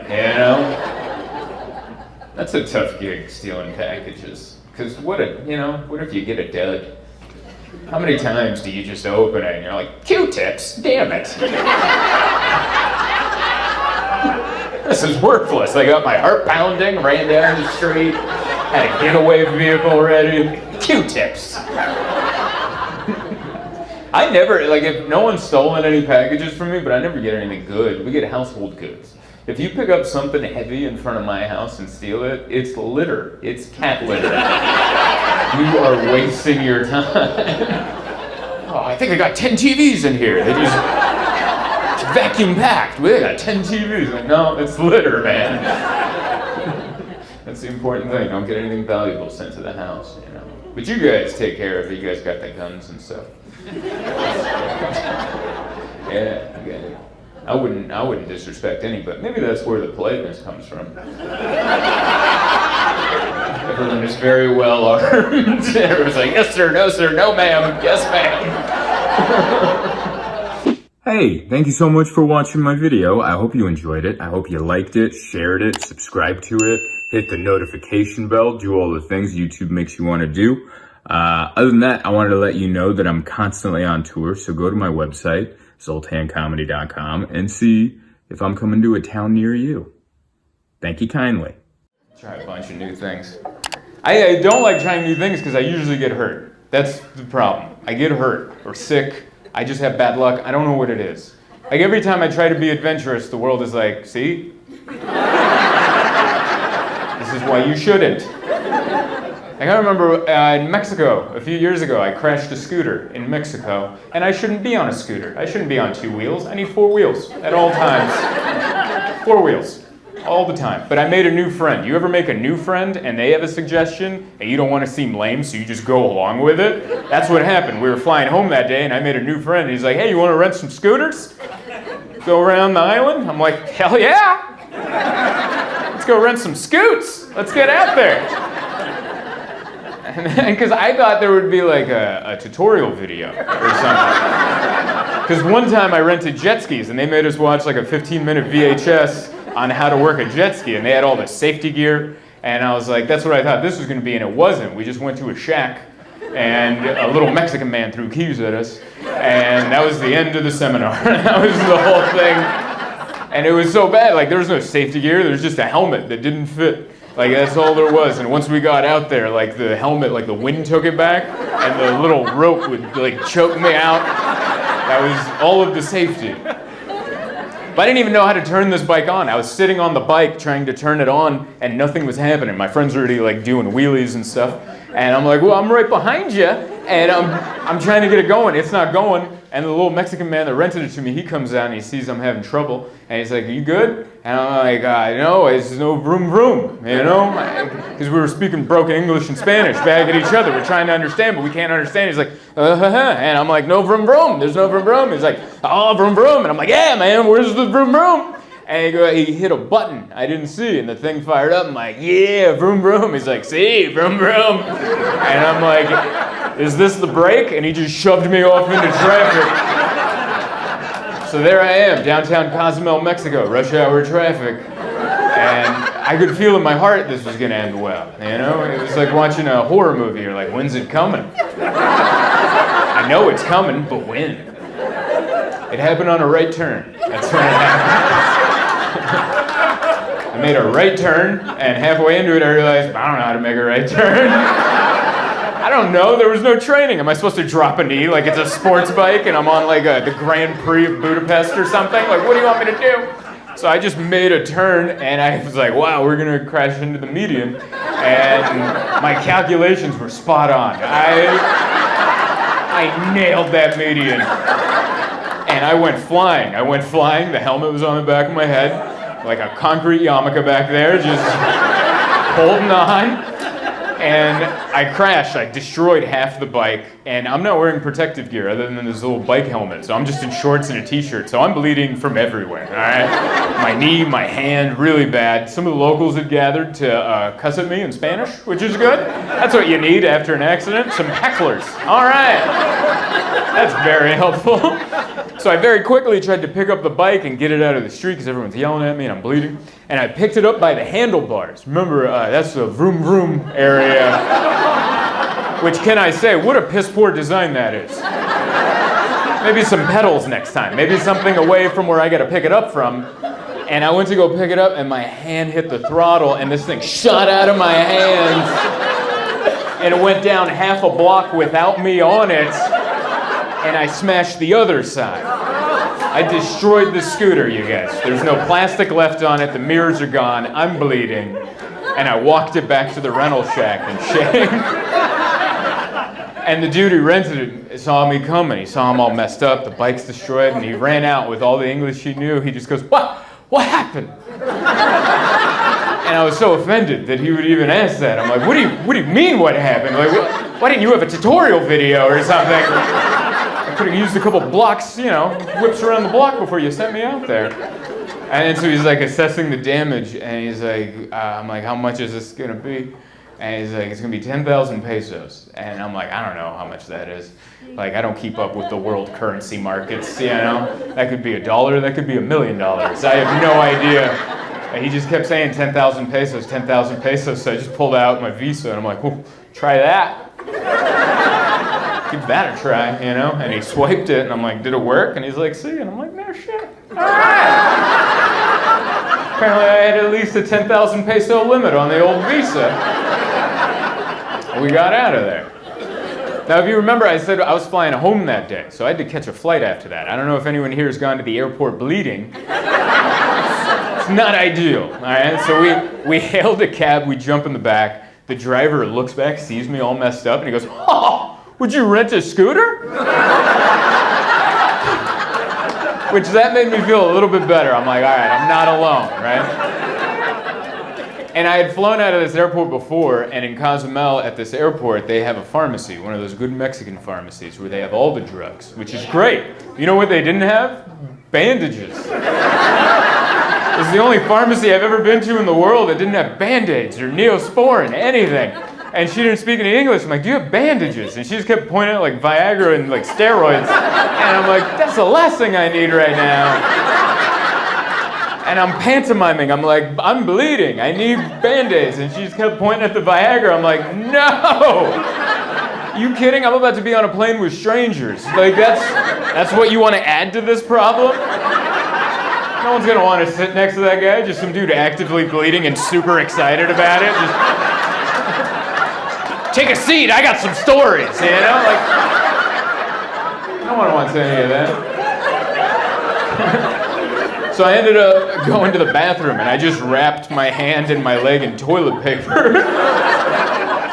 That's a tough gig, stealing packages. Because what if you get a dud? How many times do you just open it and you're like, Q-tips, damn it. This is worthless. I got my heart pounding, ran down the street, had a getaway vehicle ready. Q-tips. I never, if no one's stolen any packages from me, but I never get anything good. We get household goods. If you pick up something heavy in front of my house and steal it, it's litter. It's cat litter. You are wasting your time. Oh, I think I got 10 TVs in here. They just vacuum packed. We got 10 TVs. Like, no, it's litter, man. That's the important thing. Don't get anything valuable sent to the house, But you guys take care of it. You guys got the guns and stuff. Yeah, you got it. I wouldn't disrespect anybody. Maybe that's where the politeness comes from. Everyone is very well armed. Everyone's like, yes sir, no sir, no ma'am, yes ma'am. Hey, thank you so much for watching my video. I hope you enjoyed it. I hope you liked it, shared it, subscribed to it, hit the notification bell, do all the things YouTube makes you want to do. Other than that, I wanted to let you know that I'm constantly on tour, so go to my website, zoltancomedy.com, and see if I'm coming to a town near you. Thank you kindly. Try a bunch of new things. I don't like trying new things because I usually get hurt. That's the problem. I get hurt or sick. I just have bad luck. I don't know what it is. Like every time I try to be adventurous, the world is like, see? This is why you shouldn't. Like I remember in Mexico, a few years ago, I crashed a scooter in Mexico, and I shouldn't be on a scooter. I shouldn't be on 2 wheels. I need 4 wheels at all times. 4 wheels. All the time. But I made a new friend. You ever make a new friend and they have a suggestion and you don't want to seem lame, so you just go along with it? That's what happened. We were flying home that day and I made a new friend. And he's like, hey, you want to rent some scooters? Go around the island? I'm like, hell yeah! Let's go rent some scoots. Let's get out there. And because I thought there would be like a tutorial video or something. Because one time I rented jet skis and they made us watch like a 15-minute VHS on how to work a jet ski, and they had all the safety gear, and I was like, that's what I thought this was going to be, and it wasn't. We just went to a shack, and a little Mexican man threw keys at us, and that was the end of the seminar. That was the whole thing, and it was so bad. Like, there was no safety gear, there was just a helmet that didn't fit. Like, that's all there was, and once we got out there, like, the helmet, like, the wind took it back, and the little rope would, like, choke me out. That was all of the safety. But I didn't even know how to turn this bike on. I was sitting on the bike trying to turn it on and nothing was happening. My friends were already like doing wheelies and stuff. And I'm like, well, I'm right behind you. And I'm trying to get it going. It's not going. And the little Mexican man that rented it to me, he comes out and he sees I'm having trouble. And he's like, are you good? And I'm like, no, it's no vroom vroom, you know? Because we were speaking broken English and Spanish back at each other. We're trying to understand, but we can't understand. He's like, and I'm like, no vroom vroom. There's no vroom vroom. He's like, oh, vroom vroom. And I'm like, yeah, man, where's the vroom vroom? And he hit a button I didn't see, and the thing fired up. I'm like, yeah, vroom vroom. He's like, see, vroom vroom. And I'm like, is this the brake? And he just shoved me off into traffic. So there I am, downtown Cozumel, Mexico, rush hour traffic. And I could feel in my heart this was gonna end well, you know? It was like watching a horror movie. You're like, when's it coming? I know it's coming, but when? It happened on a right turn. That's when it happened. I made a right turn, and halfway into it I realized, I don't know how to make a right turn. I don't know, there was no training. Am I supposed to drop a knee like it's a sports bike and I'm on like the Grand Prix of Budapest or something? Like, what do you want me to do? So I just made a turn and I was like, wow, we're gonna crash into the median. And my calculations were spot on. I nailed that median. And I went flying. The helmet was on the back of my head, like a concrete yarmulke back there, just holding on. And I crashed. I destroyed half the bike, and I'm not wearing protective gear other than this little bike helmet, so I'm just in shorts and a t-shirt, so I'm bleeding from everywhere, all right? My knee, my hand, really bad. Some of the locals had gathered to cuss at me in Spanish, which is good. That's what you need after an accident, some hecklers. All right. That's very helpful. So I very quickly tried to pick up the bike and get it out of the street because everyone's yelling at me and I'm bleeding. And I picked it up by the handlebars. Remember, that's the vroom vroom area. Which, can I say, what a piss poor design that is. Maybe some pedals next time. Maybe something away from where I got to pick it up from. And I went to go pick it up and my hand hit the throttle and this thing shot out of my hands. And it went down half a block without me on it. And I smashed the other side. I destroyed the scooter, you guys. There's no plastic left on it, the mirrors are gone, I'm bleeding. And I walked it back to the rental shack in shame. And the dude who rented it saw me coming. He saw him all messed up, the bike's destroyed, and he ran out with all the English he knew. He just goes, What happened? And I was so offended that he would even ask that. I'm like, what do you mean what happened? Like, why didn't you have a tutorial video or something? I could have used a couple blocks, you know, whips around the block before you sent me out there. And so he's like assessing the damage, and he's like, I'm like, how much is this gonna be? And he's like, it's gonna be 10,000 pesos. And I'm like, I don't know how much that is. Like, I don't keep up with the world currency markets, you know? That could be $1, that could be $1 million. I have no idea. And he just kept saying 10,000 pesos, 10,000 pesos. So I just pulled out my Visa and I'm like, well, try that. Give that a try, you know? And he swiped it and I'm like, did it work? And he's like, see? And I'm like, no shit. All right. Apparently I had at least a 10,000 peso limit on the old Visa. We got out of there. Now, if you remember, I said I was flying home that day, so I had to catch a flight after that. I don't know if anyone here has gone to the airport bleeding. It's not ideal, all right? So we hailed a cab, we jump in the back. The driver looks back, sees me all messed up, and he goes, oh, would you rent a scooter? Which that made me feel a little bit better. I'm like, all right, I'm not alone, right? And I had flown out of this airport before, and in Cozumel at this airport, they have a pharmacy, one of those good Mexican pharmacies where they have all the drugs, which is great. You know what they didn't have? Bandages. It's the only pharmacy I've ever been to in the world that didn't have Band-Aids or Neosporin, anything. And she didn't speak any English. I'm like, do you have bandages? And she just kept pointing at like Viagra and like steroids. And I'm like, that's the last thing I need right now. And I'm pantomiming. I'm like, I'm bleeding. I need Band-Aids. And she just kept pointing at the Viagra. I'm like, no! You kidding? I'm about to be on a plane with strangers. Like, that's what you want to add to this problem? No one's going to want to sit next to that guy. Just some dude actively bleeding and super excited about it. Just take a seat. I got some stories, you know? Like, no one wants any of that. So I ended up going to the bathroom, and I just wrapped my hand and my leg in toilet paper.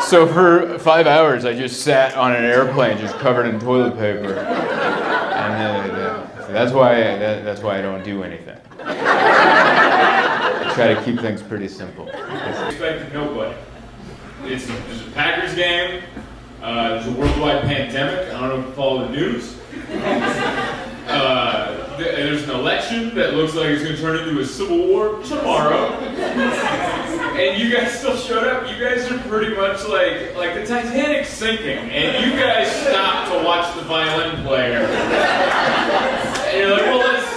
So for 5 hours, I just sat on an airplane just covered in toilet paper. And that's why I don't do anything. I try to keep things pretty simple. Expected nobody. There's a Packers game. There's a worldwide pandemic. I don't know if you follow the news. There's an election that looks like it's going to turn into a civil war tomorrow. And you guys still showed up. You guys are pretty much like the Titanic's sinking, and you guys stopped to watch the violin player. And you're like, well, let's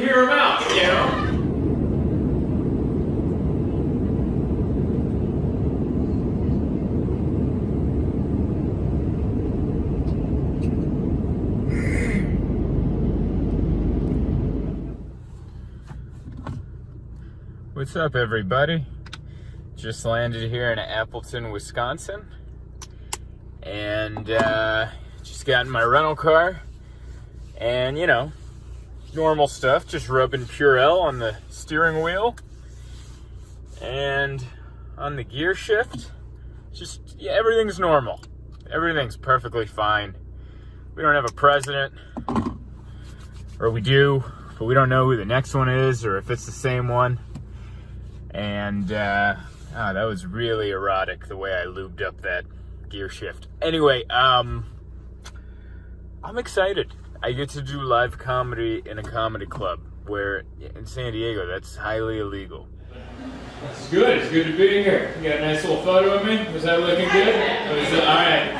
hear him out, you know? What's up, everybody? Just landed here in Appleton, Wisconsin, and just got in my rental car, and you know, normal stuff, just rubbing Purell on the steering wheel, and on the gear shift, everything's normal. Everything's perfectly fine. We don't have a president, or we do, but we don't know who the next one is, or if it's the same one. And that was really erotic, the way I lubed up that gear shift. Anyway, I'm excited. I get to do live comedy in a comedy club, where in San Diego, that's highly illegal. It's good. It's good to be here. You got a nice little photo of me? Was that looking good? All right.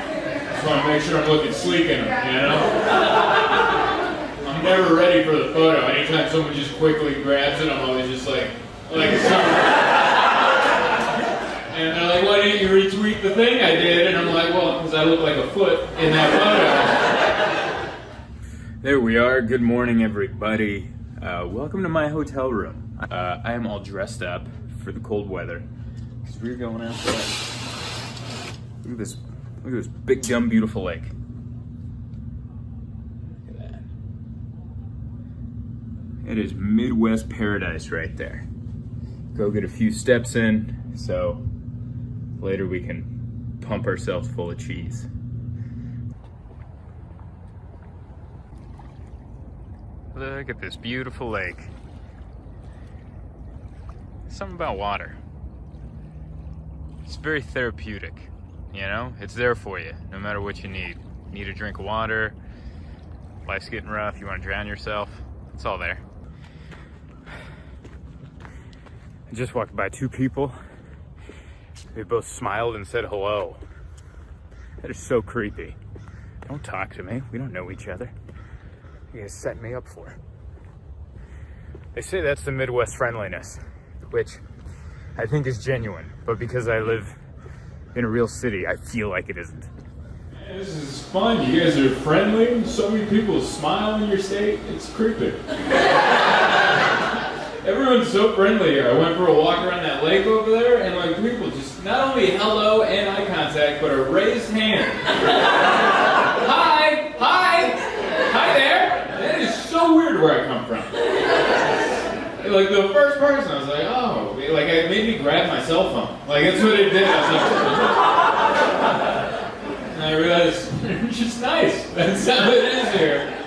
Just want to make sure I'm looking sleek in them, you know? I'm never ready for the photo. Anytime someone just quickly grabs it, I'm always just like it's something. And they're like, why didn't you retweet the thing I did? And I'm like, well, because I look like a foot in that photo. There we are. Good morning, everybody. Welcome to my hotel room. I am all dressed up for the cold weather because we're going outside. Look at this big, dumb, beautiful lake. Look at that. It is Midwest paradise right there. Go get a few steps in, so later we can pump ourselves full of cheese. Look at this beautiful lake. Something about water. It's very therapeutic, you know? It's there for you, no matter what you need. You need a drink of water, life's getting rough, you want to drown yourself, it's all there. I just walked by two people They both smiled and said hello. That is so creepy. Don't talk to me. We don't know each other. You guys set me up for it. They say that's the Midwest friendliness, which I think is genuine, but because I live in a real city, I feel like it isn't. Man, this is fun. You guys are friendly. So many people smile in your state. It's creepy. Everyone's so friendly here. I went for a walk around that lake over there, and like people just not only hello and eye contact, but a raised hand. Hi, hi, hi there. That is so weird where I come from. Like the first person, I was like, oh, like it made me grab my cell phone. Like that's what it did. I was like, and I realized it's just nice. That's how it is here.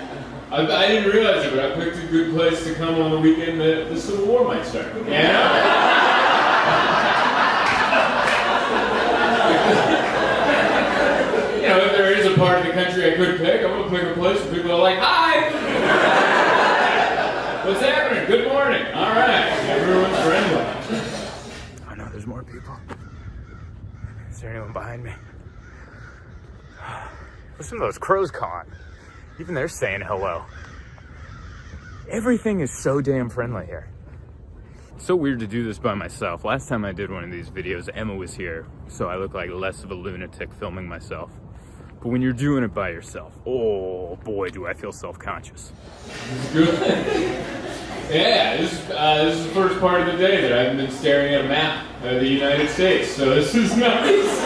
I didn't realize it, but I picked a good place to come on the weekend that the Civil War might start. Yeah. You know, if there is a part of the country I could pick, I'm gonna pick a place where people are like, hi! What's happening? Good morning. All right. Everyone's friendly. Oh no, there's more people. Is there anyone behind me? Listen to those crows cawing. Even they're saying hello. Everything is so damn friendly here. It's so weird to do this by myself. Last time I did one of these videos, Emma was here, so I look like less of a lunatic filming myself. But when you're doing it by yourself, oh boy, do I feel self-conscious. Good. Yeah, this is the first part of the day that I haven't been staring at a map of the United States, so this is nice.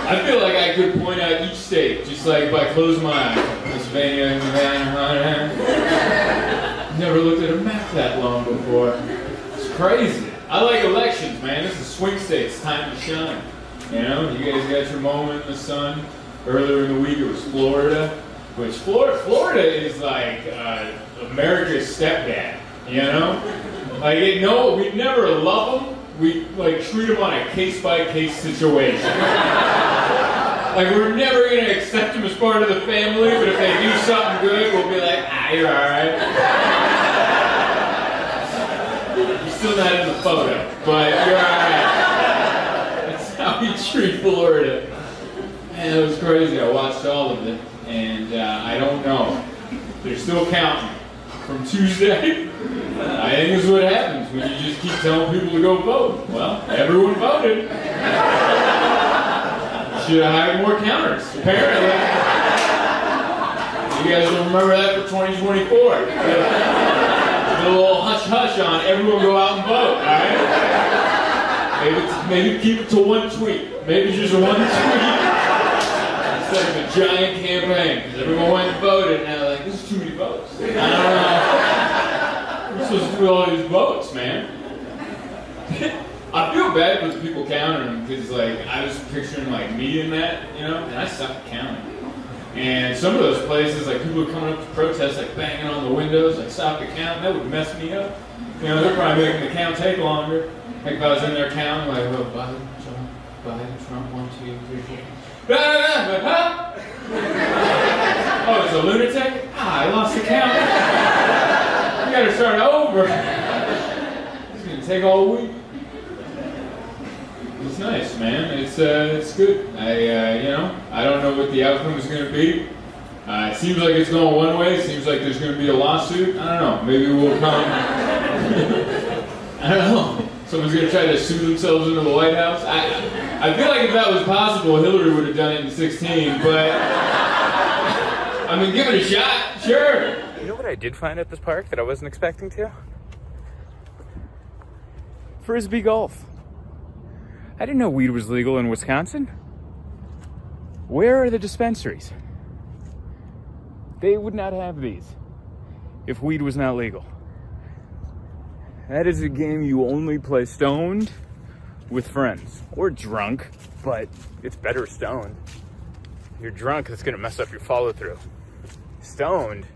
I feel like I could point out each state, just like if I close my eyes. Pennsylvania, Nevada. Never looked at a map that long before. It's crazy. I like elections, man. This is swing states, time to shine. You know, you guys got your moment in the sun. Earlier in the week it was Florida, which Florida is like America's stepdad, you know? Like, we'd never love them, we like treat them on a case-by-case situation. Like, we're never gonna accept them as part of the family, but if they do something good, we'll be like, you're alright. You're still not in the photo, but you're alright. That's how we treat Florida. Man, it was crazy. I watched all of it, and I don't know. They're still counting. From Tuesday, I think this is what happens when you just keep telling people to go vote. Well, everyone voted. Should have hired more counters, apparently. You guys will remember that for 2024. A little hush-hush on everyone go out and vote, all right? Maybe keep it to one tweet. Maybe just one tweet. It's like a giant campaign, because everyone went and voted, and they're like, this is too many votes. I don't know. We're supposed to do all these votes, man. I feel bad for the people counting them, because like, I was picturing like me in that, you know, and I suck at counting. And some of those places, like people are coming up to protest, like banging on the windows, like stop the count, that would mess me up. You know, they're probably making the count take longer. Like if I was in there counting, like, oh, Biden, Trump, 1, 2, 3, 4. Oh, it's a lunatic? I lost the count. You gotta start over. It's gonna take all week. It's nice, man. It's good. I don't know what the outcome is gonna be. It seems like it's going one way. It seems like there's gonna be a lawsuit. I don't know. Maybe we'll come. I don't know. Someone's gonna try to sue themselves into the White House. I feel like if that was possible, Hillary would have done it in 2016, but I mean, give it a shot, sure. You know what I did find at this park that I wasn't expecting to? Frisbee golf. I didn't know weed was legal in Wisconsin. Where are the dispensaries? They would not have these if weed was not legal. That is a game you only play stoned with friends or drunk, but it's better stoned. You're drunk, it's gonna mess up your follow through. Stoned,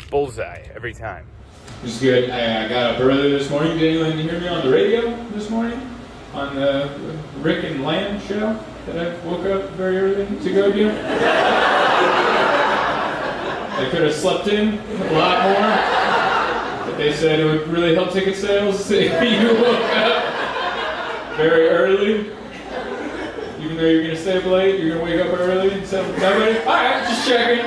bullseye every time. It was good. I got up early this morning. Did anyone hear me on the radio this morning? On the Rick and Lamb show that I woke up very early to go do? I could have slept in a lot more. But they said it would really help ticket sales if you woke up very early. know you're gonna stay up late? You're gonna wake up early and stuff? Nobody? Alright, just checking.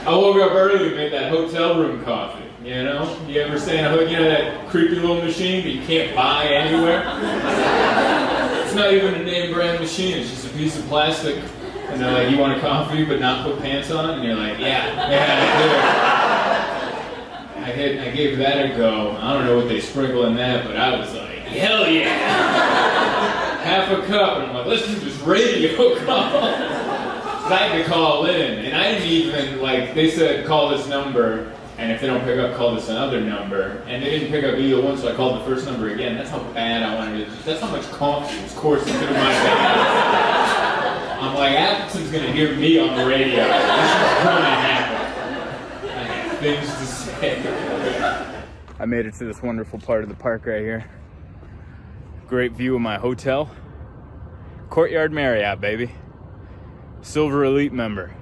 I woke up early and made that hotel room coffee, you know? You ever stay in a hotel, you know that creepy little machine that you can't buy anywhere? It's not even a name brand machine, it's just a piece of plastic. And they're like, you want a coffee but not put pants on? And you're like, yeah, I do. I gave that a go. I don't know what they sprinkle in that, but I was like, hell yeah! Half a cup, and I'm like, let's do this radio call. I had to call in, and I didn't even, like, they said, call this number, and if they don't pick up, call this another number. And they didn't pick up either one, so I called the first number again. That's how bad I wanted to, that's how much coffee was coursing through my veins. I'm like, Atkinson's gonna hear me on the radio. This is gonna happen. I have things to say. I made it to this wonderful part of the park right here. Great view of my hotel. Courtyard Marriott, baby. Silver Elite member.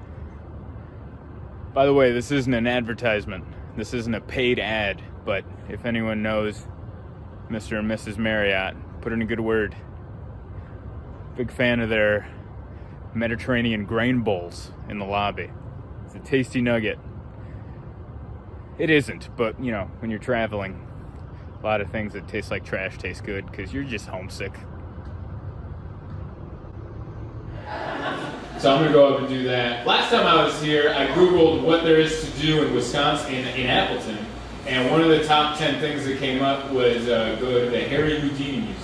By the way, this isn't an advertisement. This isn't a paid ad, but if anyone knows Mr. and Mrs. Marriott, put in a good word. Big fan of their Mediterranean grain bowls in the lobby. It's a tasty nugget. It isn't, but you know, when you're traveling, a lot of things that taste like trash taste good because you're just homesick. So I'm gonna go up and do that. Last time I was here, I Googled what there is to do in Wisconsin, in Appleton, and one of the top 10 things that came up was go to the Harry Houdini Museum.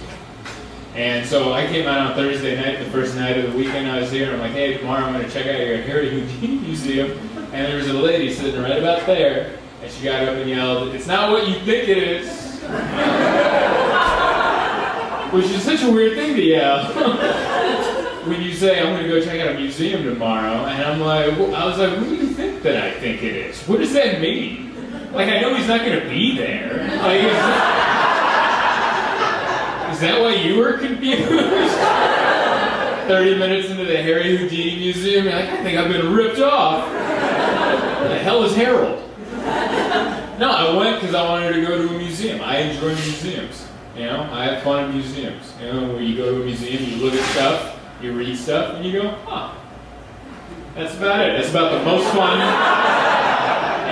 And so I came out on Thursday night, the first night of the weekend I was here, and I'm like, hey, tomorrow I'm gonna check out your Harry Houdini Museum. And there was a lady sitting right about there, and she got up and yelled, it's not what you think it is. Which is such a weird thing to yell. When you say, I'm going to go check out a museum tomorrow, and I'm like, I was like, what do you think that I think it is? What does that mean? Like, I know he's not going to be there. Like, is that why you were confused? 30 minutes into the Harry Houdini Museum, you're like, I think I've been ripped off. What the hell is Harold? No, I went because I wanted to go to a museum. I enjoy museums. You know, I have fun in museums. You know, where you go to a museum, you look at stuff, you read stuff, and you go, huh. That's about it. That's about the most fun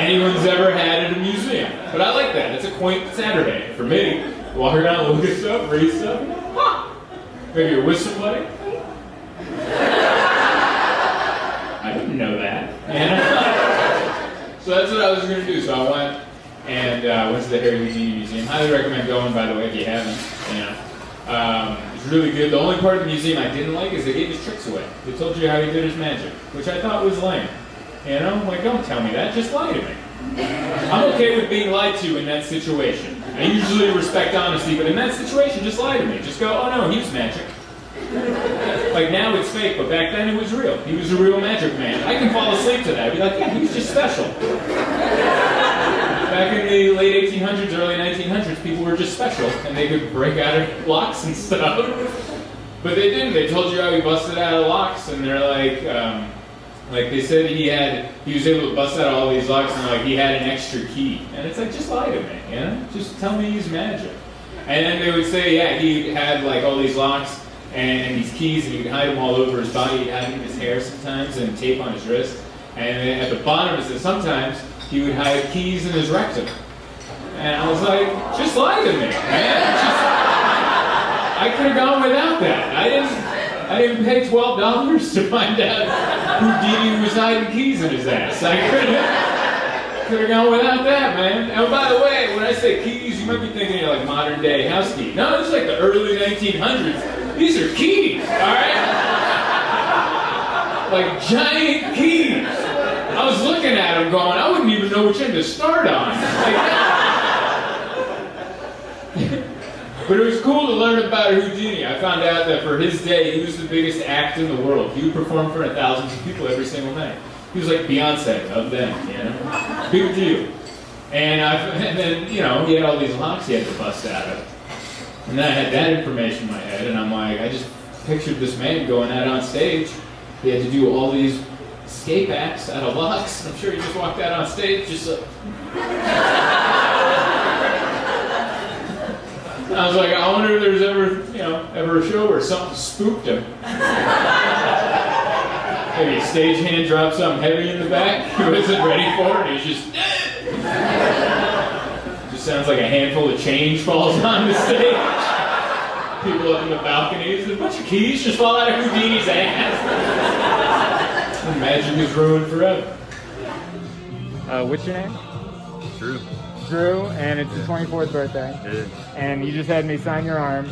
anyone's ever had at a museum. But I like that. It's a quaint Saturday for me. Walk around, look at stuff, read stuff, and go, huh. Maybe you're with somebody. I didn't know that. So that's what I was going to do. So I went and went to the Harry Houdini Museum. Highly recommend going, by the way, if you haven't. You know. It's really good. The only part of the museum I didn't like is they gave his tricks away. They told you how he did his magic, which I thought was lame. You know, like, don't tell me that, just lie to me. I'm okay with being lied to in that situation. I usually respect honesty, but in that situation, just lie to me. Just go, oh no, he was magic. Like, now it's fake, but back then it was real. He was a real magic man. I can fall asleep to that. I'd be like, yeah, he was just special. Back in the late 1800s, early 1900s, people were just special, and they could break out of locks and stuff. But they didn't. They told you how he busted out of locks, and they're like they said he was able to bust out all these locks, and like he had an extra key. And it's like, just lie to me, you know? Just tell me he's magic. And then they would say, yeah, he had like all these locks and these keys, and he could hide them all over his body. He'd hide them in his hair sometimes, and tape on his wrist. And then at the bottom it said sometimes he would hide keys in his rectum. And I was like, just lie to me, man. I could have gone without that. I didn't pay $12 to find out Houdini was hiding keys in his ass. I could have gone without that, man. And by the way, when I say keys, you might be thinking like modern day house key. No, it's like the early 1900s. These are keys, all right? Like giant keys. I was looking at him going, I wouldn't even know which end to start on. But it was cool to learn about Houdini. I found out that for his day, he was the biggest act in the world. He would perform for thousands of people every single night. He was like Beyonce of them, you know? Big deal. And then, you know, he had all these locks he had to bust out of. And then I had that information in my head, and I'm like, I just pictured this man going out on stage. He had to do all these escape acts out of locks. I'm sure he just walked out on stage just like... I was like, I wonder if there's ever a show where something spooked him. Maybe a stagehand dropped something heavy in the back he wasn't ready for, and he's just sounds like a handful of change falls on the stage. People up in the balconies, a bunch of keys just fall out of Houdini's ass. The magic is ruined forever. What's your name? Drew. Drew, and it's your 24th birthday. It is. And you just had me sign your arm.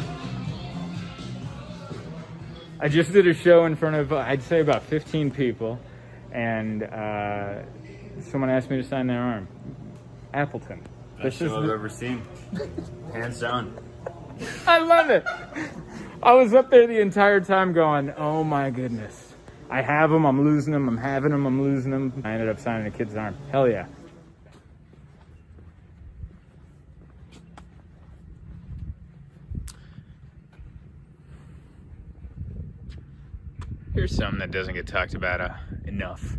I just did a show in front of, I'd say about 15 people, and someone asked me to sign their arm. Appleton. Best show I've ever seen. Hands down. I love it. I was up there the entire time going, oh my goodness. I have them, I'm losing them, I'm having them, I'm losing them. I ended up signing a kid's arm. Hell yeah. Here's something that doesn't get talked about enough.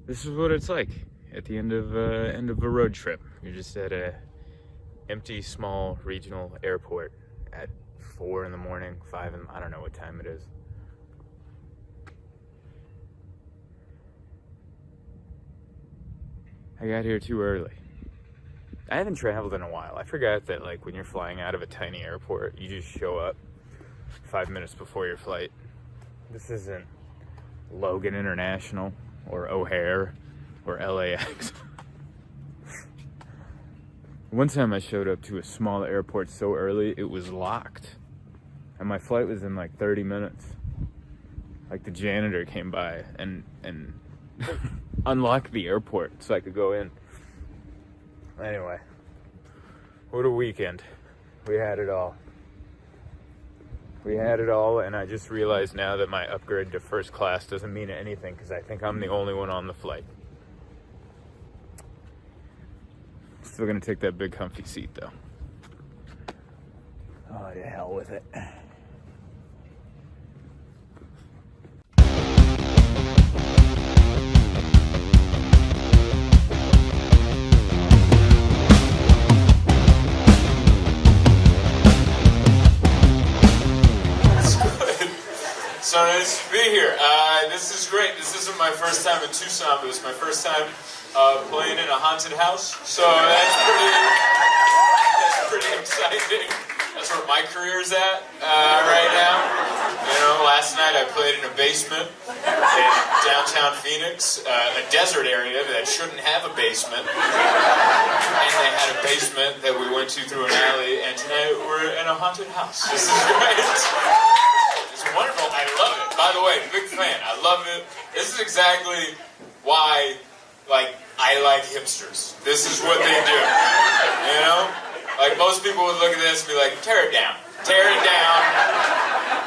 This is what it's like at the end of a road trip. You're just at a empty, small regional airport at 4 in the morning, 5 in the, I don't know what time it is. I got here too early. I haven't traveled in a while. I forgot that, like, when you're flying out of a tiny airport, you just show up 5 minutes before your flight. This isn't Logan International or O'Hare or LAX. One time I showed up to a small airport so early it was locked, and my flight was in like 30 minutes. Like, the janitor came by and unlocked the airport so I could go in. Anyway, what a weekend. We had it all. We had it all, and I just realized now that my upgrade to first class doesn't mean anything because I think I'm the only one on the flight. Still gonna take that big comfy seat though. Oh, to hell with it. So nice to be here. This is great. This isn't my first time in Tucson, but it's my first time playing in a haunted house. So that's pretty exciting. That's where my career's at right now. You know, last night I played in a basement in downtown Phoenix, a desert area that shouldn't have a basement. And they had a basement that we went to through an alley, and tonight we're in a haunted house. This is great. It's wonderful. I love it. By the way, big fan. I love it. This is exactly why, I like hipsters. This is what they do. You know? Like, most people would look at this and be like, tear it down. Tear it down.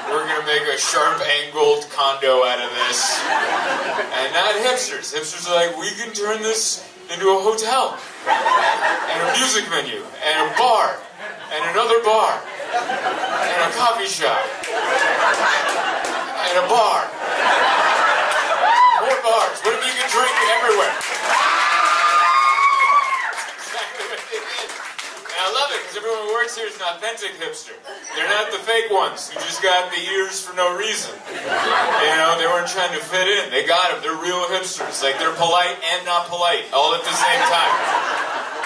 We're going to make a sharp-angled condo out of this. And not hipsters. Hipsters are like, we can turn this into a hotel. And a music venue. And a bar. And another bar. And a coffee shop. And a bar. More bars. What if you can drink everywhere? Exactly what they did. And I love it because everyone who works here is an authentic hipster. They're not the fake ones who just got the ears for no reason. You know, they weren't trying to fit in. They got them. They're real hipsters. Like, they're polite and not polite all at the same time.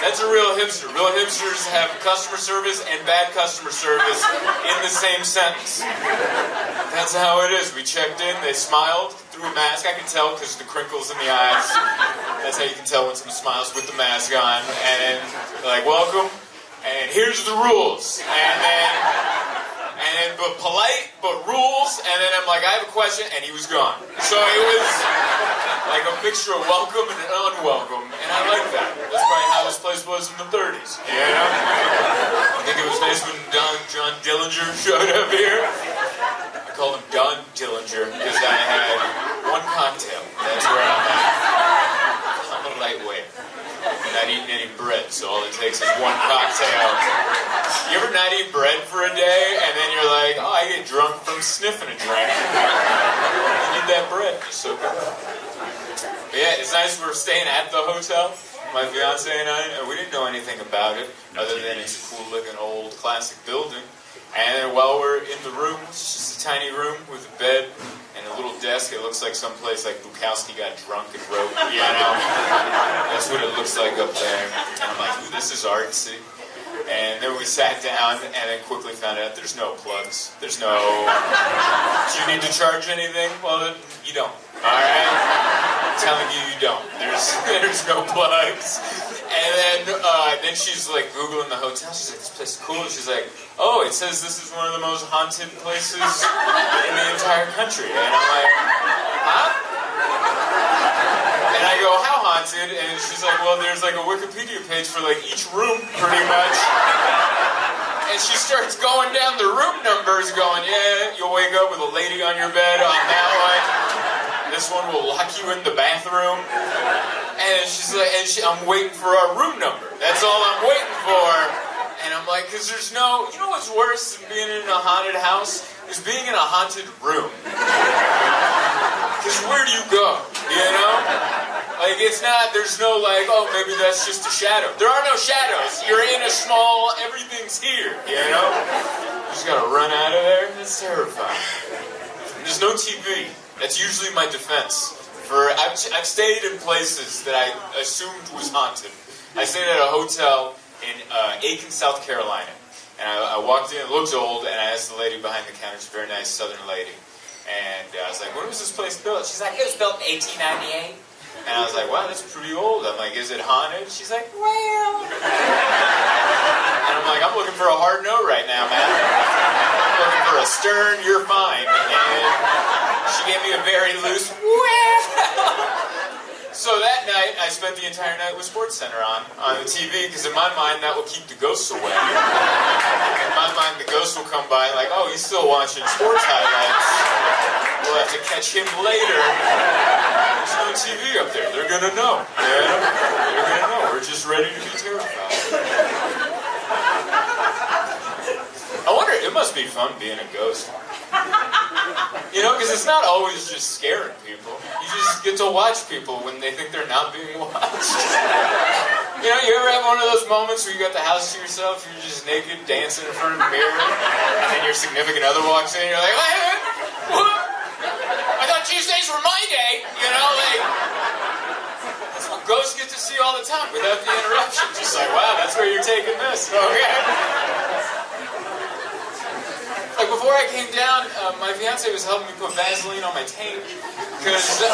That's a real hipster. Real hipsters have customer service and bad customer service in the same sentence. That's how it is. We checked in, they smiled through a mask. I can tell because the crinkles in the eyes. That's how you can tell when someone smiles with the mask on. And then they're like, welcome, and here's the rules. But polite, but rules, and then I'm like, I have a question, and he was gone. So it was like a mixture of welcome and unwelcome, and I like that. That's probably how this place was in the 30s, you know? I think it was nice when John Dillinger showed up here. I called him Don Dillinger because I had one cocktail. That's where I'm at. I'm a lightweight. Not eating any bread, so all it takes is one cocktail. You ever not eat bread for a day, and then you're like, oh, I get drunk from sniffing a drink. You need that bread. It's so good. But yeah, it's nice we're staying at the hotel. my fiance and I, we didn't know anything about it, other than it's a cool-looking old classic building. And while we're in the room, it's just a tiny room with a bed and a little desk. It looks like someplace like Bukowski got drunk and wrote, you know? That's what it looks like up there. And I'm like, ooh, this is artsy. And then we sat down and then quickly found out there's no plugs. There's no... Do you need to charge anything? Well, you don't. All right? I'm telling you, you don't. There's no plugs. And then she's like Googling the hotel. She's like, this place is cool. She's like, oh, it says this is one of the most haunted places in the entire country. And I'm like, huh? And I go, how haunted? And she's like, well, there's like a Wikipedia page for like each room, pretty much. And she starts going down the room numbers, going, yeah, you'll wake up with a lady on your bed on that one. This one will lock you in the bathroom. And she's like, I'm waiting for our room number. That's all I'm waiting for. And I'm like, because there's no, you know what's worse than being in a haunted house? Is being in a haunted room. Because where do you go? You know? Like, it's not, there's no like, oh, maybe that's just a shadow. There are no shadows. You're in a small, everything's here, you know? You just gotta run out of there. That's terrifying. There's no TV. That's usually my defense. I've stayed in places that I assumed was haunted. I stayed at a hotel in Aiken, South Carolina. And I walked in, it looked old, and I asked the lady behind the counter, she's a very nice southern lady. And I was like, when was this place built? She's like, it was built in 1898. And I was like, wow, that's pretty old. I'm like, is it haunted? She's like, well. And I'm like, I'm looking for a hard no right now, man. I'm looking for a stern, you're fine. And she gave me a very loose, well. So that night, I spent the entire night with SportsCenter on the TV, because in my mind, that will keep the ghosts away. In my mind, the ghosts will come by like, oh, he's still watching sports highlights. We'll have to catch him later. There's no TV up there. They're gonna know. Yeah? They're gonna know. We're just ready to be terrified. I wonder, it must be fun being a ghost. You know, because it's not always just scaring people. You just get to watch people when they think they're not being watched. You know, you ever have one of those moments where you got the house to yourself, you're just naked, dancing in front of a mirror, and then your significant other walks in, and you're like, what? I thought Tuesdays were my day, you know, like... That's what ghosts get to see all the time without the interruption. Just like, wow, that's where you're taking this, okay? Like, before I came down, my fiance was helping me put Vaseline on my taint, because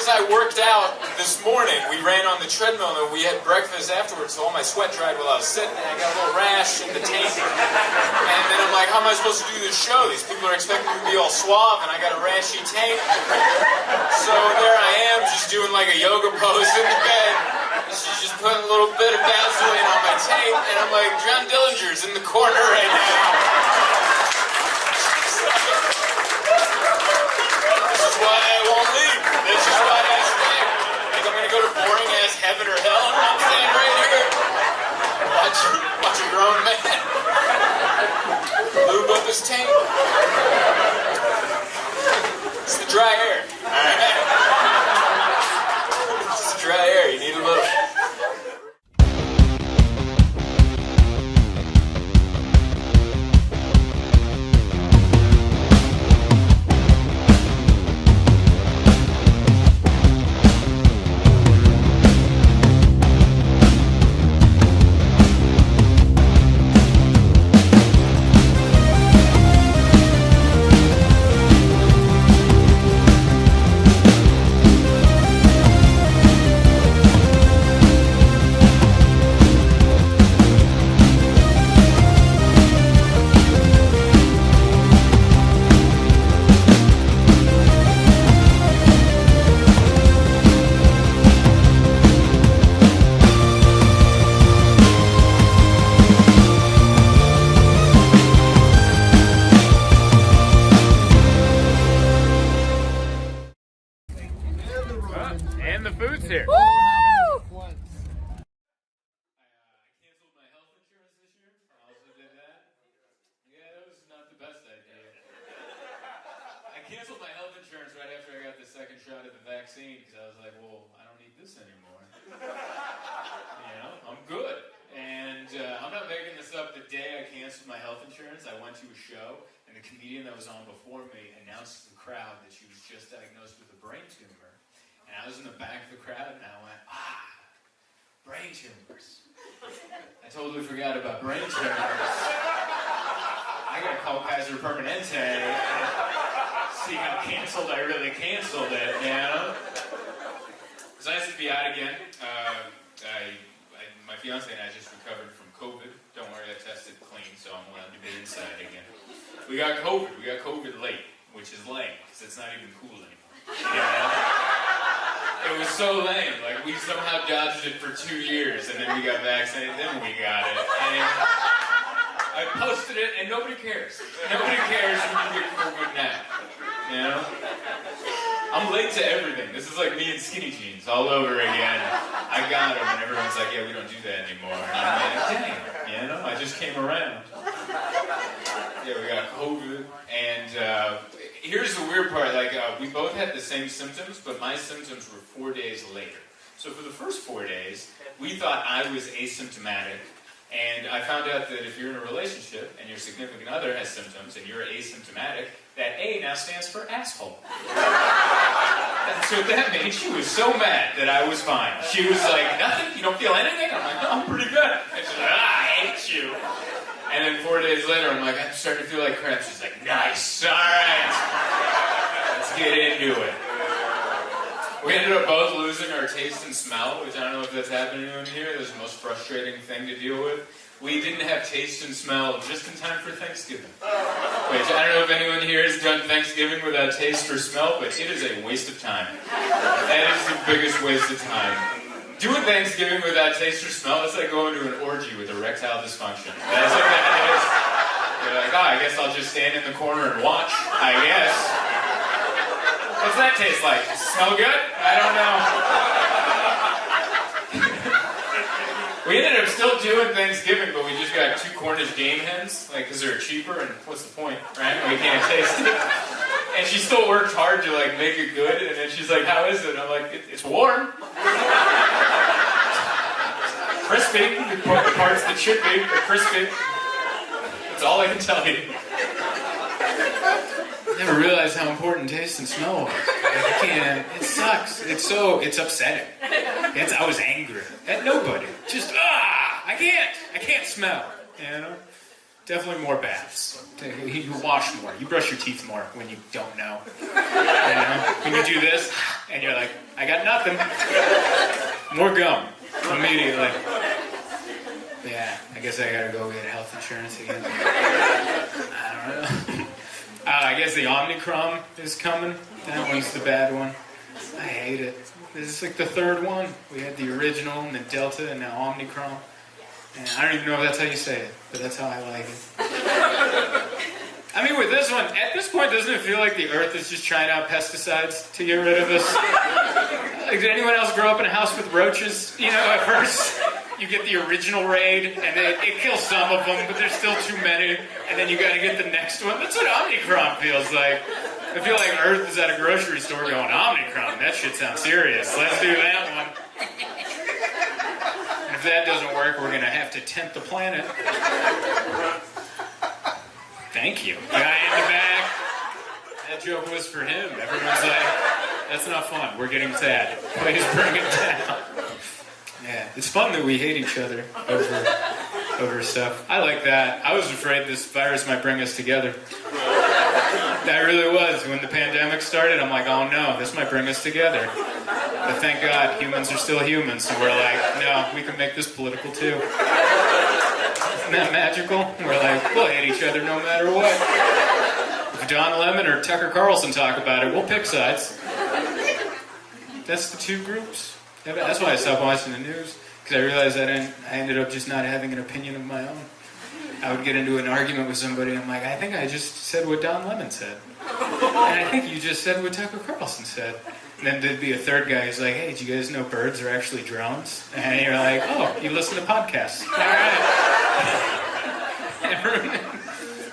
I worked out this morning. We ran on the treadmill, and we had breakfast afterwards, so all my sweat dried while I was sitting, and I got a little rash in the taint. And then I'm like, how am I supposed to do this show? These people are expecting me to be all suave, and I got a rashy taint. So there I am, just doing like a yoga pose in the bed. She's just putting a little bit of Vaseline on my taint, and I'm like, John Dillinger's in the corner right now. This is why I won't leave. This is why I stay. Like I'm gonna go to boring ass heaven or hell, and I'm staying right here. Watch a grown man lube up his taint. It's the dry air. Alright? It's the dry air. You need a little. And the food's here. Woo! I canceled my health insurance this year. I also did that. Yeah, that was not the best idea. I canceled my health insurance right after I got the second shot of the vaccine because I was like, well, I don't need this anymore. I'm good. And I'm not making this up. The day I canceled my health insurance, I went to a show, and the comedian that was on before me announced to the crowd that she was just diagnosed with a brain tumor. And I was in the back of the crowd, and I went, brain tumors. I totally forgot about brain tumors. I gotta call Kaiser Permanente and see how canceled I really canceled it, Because I used to be out again. My fiance and I just recovered from COVID. Don't worry, I tested clean, so I'm allowed to be inside again. We got COVID. We got COVID late, which is lame, because it's not even cool anymore. It was so lame. Like, we somehow dodged it for 2 years, and then we got vaccinated, then we got it. And I posted it, and nobody cares. Nobody cares when you get COVID now. I'm late to everything. This is like me in skinny jeans all over again. I got them, and everyone's like, yeah, we don't do that anymore. And I'm like, dang, I just came around. Yeah, we got COVID, and here's the weird part. Like, we both had the same symptoms, but my symptoms were 4 days later. So for the first 4 days, we thought I was asymptomatic, and I found out that if you're in a relationship and your significant other has symptoms and you're asymptomatic, that A now stands for asshole. That's what that means. She was so mad that I was fine. She was like, nothing? You don't feel anything? I'm like, no, I'm pretty good. And she's like, I hate you. And then 4 days later, I'm like, I'm starting to feel like crap. She's like, nice, all right. Let's get into it. We ended up both losing our taste and smell, which I don't know if that's happening to anyone here. That's the most frustrating thing to deal with. We didn't have taste and smell just in time for Thanksgiving. Which I don't know if anyone here has done Thanksgiving without taste or smell, but it is a waste of time. That is the biggest waste of time. Doing Thanksgiving without taste or smell, it's like going to an orgy with erectile dysfunction. That's like that is. You're like, I guess I'll just stand in the corner and watch, I guess. What's that taste like? Does it smell good? I don't know. We ended up still doing Thanksgiving, but we just got 2 Cornish game hens, because they're cheaper, and what's the point, right? We can't taste it. And she still worked hard to, make it good, and then she's like, how is it? I'm like, it's warm. Crispy. The parts that should be, they're crispy. That's all I can tell you. I never realized how important taste and smell was. I can't. It sucks. It's upsetting. I was angry at nobody. Just I can't smell. Definitely more baths. You wash more. You brush your teeth more when you don't know. When you do this and you're like, I got nothing. More gum immediately. Yeah, I guess I gotta go get health insurance again. I don't know. I guess the Omicron is coming. That one's the bad one. I hate it. This is like the 3rd one. We had the original, and then Delta, and now Omicron. And I don't even know if that's how you say it, but that's how I like it. I mean, with this one, at this point, doesn't it feel like the Earth is just trying out pesticides to get rid of us? Like, did anyone else grow up in a house with roaches? At first, you get the original raid, and it kills some of them, but there's still too many, and then you gotta get the next one. That's what Omicron feels like. I feel like Earth is at a grocery store going, Omicron, that shit sounds serious. Let's do that one. And if that doesn't work, we're gonna have to tent the planet. Thank you. Guy in the back. That joke was for him. Everyone's like, that's not fun. We're getting sad. Please bring it down. Yeah, it's fun that we hate each other over stuff. I like that. I was afraid this virus might bring us together. I really was. When the pandemic started, I'm like, oh no, this might bring us together. But thank God, humans are still humans, so we're like, no, we can make this political too. Isn't that magical? We're like, we'll hate each other no matter what. If Don Lemon or Tucker Carlson talk about it, we'll pick sides. That's the 2 groups. That's why I stopped watching the news, because I realized I ended up just not having an opinion of my own. I would get into an argument with somebody, and I'm like, I think I just said what Don Lemon said. And I think you just said what Tucker Carlson said. And then there'd be a third guy who's like, hey, did you guys know birds are actually drones? And you're like, oh, you listen to podcasts. All right.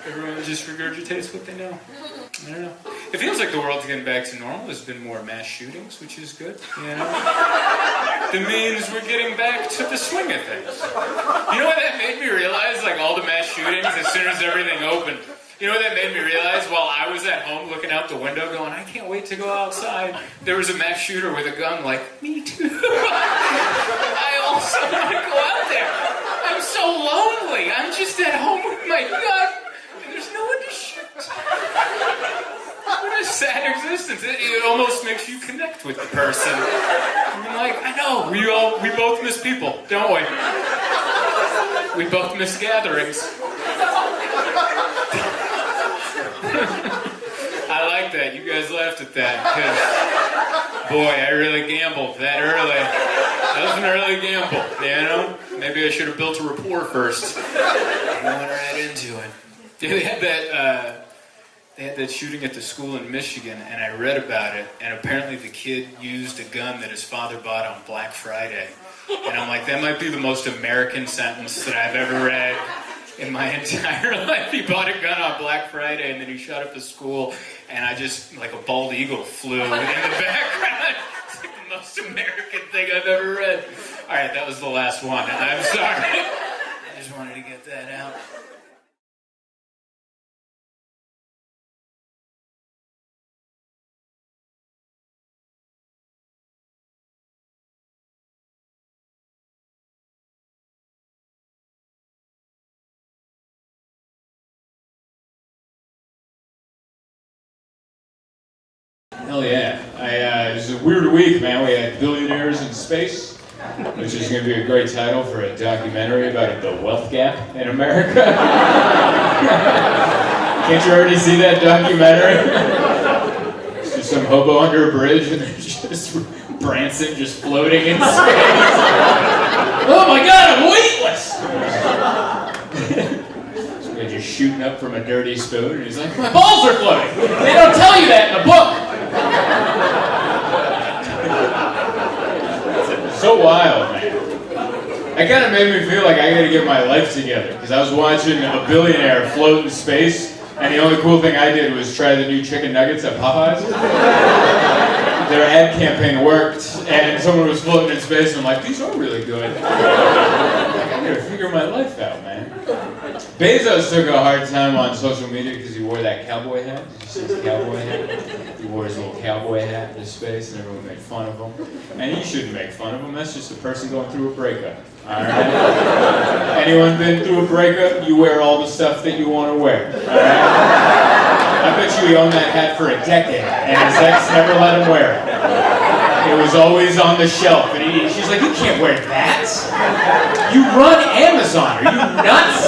Everyone just regurgitates what they know. I don't know. It feels like the world's getting back to normal. There's been more mass shootings, which is good, you know? That means we're getting back to the swing of things. You know what that made me realize? Like all the mass shootings, as soon as everything opened. You know what that made me realize? While I was at home looking out the window going, I can't wait to go outside. There was a mass shooter with a gun like, me too. I also want to go out there. I'm so lonely. I'm just at home with my gun. And there's no one to shoot. What a sad existence. It almost makes you connect with the person. I'm like, I know, we both miss people, don't we? We both miss gatherings. I like that. You guys laughed at that because, boy, I really gambled that early. That was an early gamble, you know? Maybe I should have built a rapport first. I went right into it. They had that shooting at the school in Michigan, and I read about it, and apparently the kid used a gun that his father bought on Black Friday. And I'm like, that might be the most American sentence that I've ever read in my entire life. He bought a gun on Black Friday, and then he shot up the school, and I just, like a bald eagle, flew in the background. It's like the most American thing I've ever read. All right, that was the last one, and I'm sorry. I just wanted to get that out. Hell yeah. It was a weird week, man. We had Billionaires in Space, which is going to be a great title for a documentary about the wealth gap in America. Can't you already see that documentary? It's just some hobo under a bridge and there's just Branson just floating in space. Oh my god, I'm weightless! Just shooting up from a dirty spoon, and he's like, my balls are floating! They don't tell you that in the book! So wild, man. It kind of made me feel like I gotta get my life together, because I was watching a billionaire float in space, and the only cool thing I did was try the new chicken nuggets at Popeyes. Their ad campaign worked, and someone was floating in space, and I'm like, these are really good. I gotta figure my life out, man. Bezos took a hard time on social media because he wore that cowboy hat. Did you see his cowboy hat? He wore his little cowboy hat in space, and everyone made fun of him. And you shouldn't make fun of him. That's just a person going through a breakup. All right? Anyone been through a breakup? You wear all the stuff that you want to wear. All right? I bet you he owned that hat for a decade, and his ex never let him wear it. It was always on the shelf, and she's like, you can't wear that. You run Amazon. Are you nuts?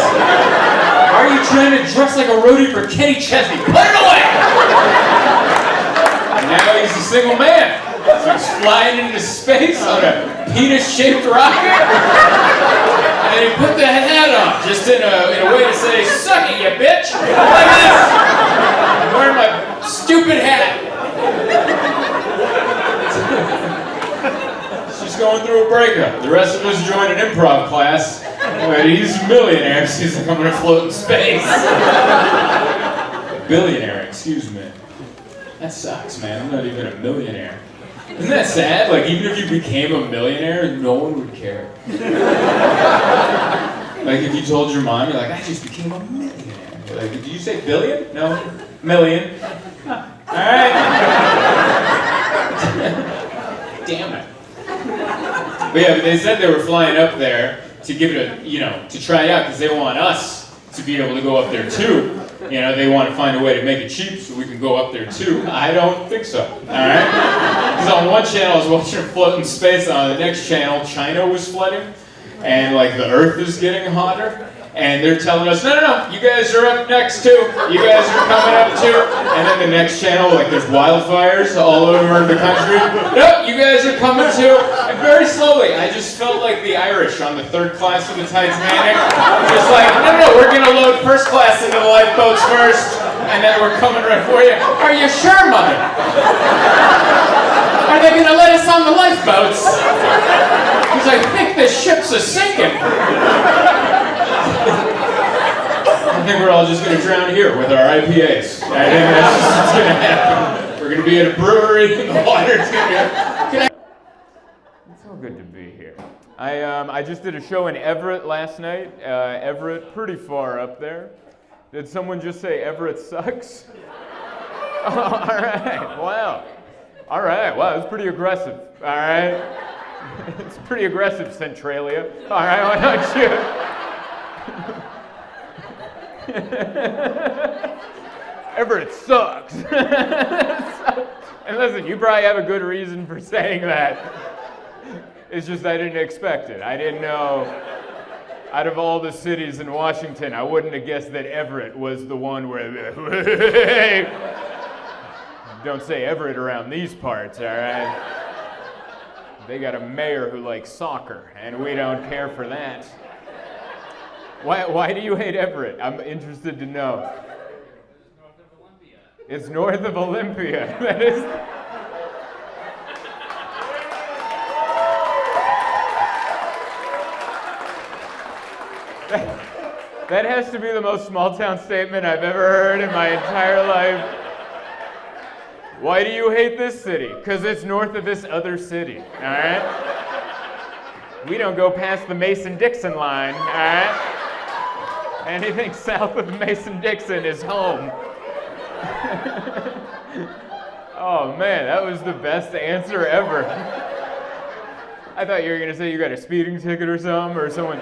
Are you trying to dress like a roadie for Kenny Chesney? Put it away! And now he's a single man. So he's flying into space on a penis-shaped rocket. And he put the hat on, just in a way to say, suck it, you bitch! Like this! I'm wearing my stupid hat. She's going through a breakup. The rest of us joined an improv class. But he's a millionaire, so he's like, I'm gonna float in space. Billionaire, excuse me. That sucks, man. I'm not even a millionaire. Isn't that sad? Like, even if you became a millionaire, no one would care. Like, if you told your mom, you're like, I just became a millionaire. You're like, did you say billion? No, million. Alright. Damn it. But yeah, but they said they were flying up there to give it a, to try it out, because they want us to be able to go up there too. They want to find a way to make it cheap so we can go up there too. I don't think so, alright? Because on one channel I was watching them float in space, on the next channel China was flooding, and like the earth is getting hotter, and they're telling us, no, you guys are up next too. You guys are coming up too. And then the next channel, like there's wildfires all over the country. Nope, you guys are coming too. And very slowly, I just felt like the Irish on the third class of the Titanic. Just like, no, we're gonna load first class into the lifeboats first, and then we're coming right for you. Are you sure, mother? Are they gonna let us on the lifeboats? Because I think this ship's a sinking. I think we're all just going to drown here with our IPAs. I think that's just what's going to happen. We're going to be at a brewery, and the water's going to be... It's all good to be here. I just did a show in Everett last night. Everett, pretty far up there. Did someone just say Everett sucks? Oh, all right, wow. All right, wow, it's pretty aggressive. All right. It's pretty aggressive, Centralia. All right, why don't you? Everett sucks. And listen, you probably have a good reason for saying that. It's just I didn't expect it. I didn't know. Out of all the cities in Washington, I wouldn't have guessed that Everett was the one where... Don't say Everett around these parts, all right? They got a mayor who likes soccer, and we don't care for that. Why do you hate Everett? I'm interested to know. It's north of Olympia. That is... That has to be the most small-town statement I've ever heard in my entire life. Why do you hate this city? Because it's north of this other city, all right? We don't go past the Mason-Dixon line, all right? Anything south of Mason-Dixon is home. Oh man, that was the best answer ever. I thought you were gonna say you got a speeding ticket or something, or someone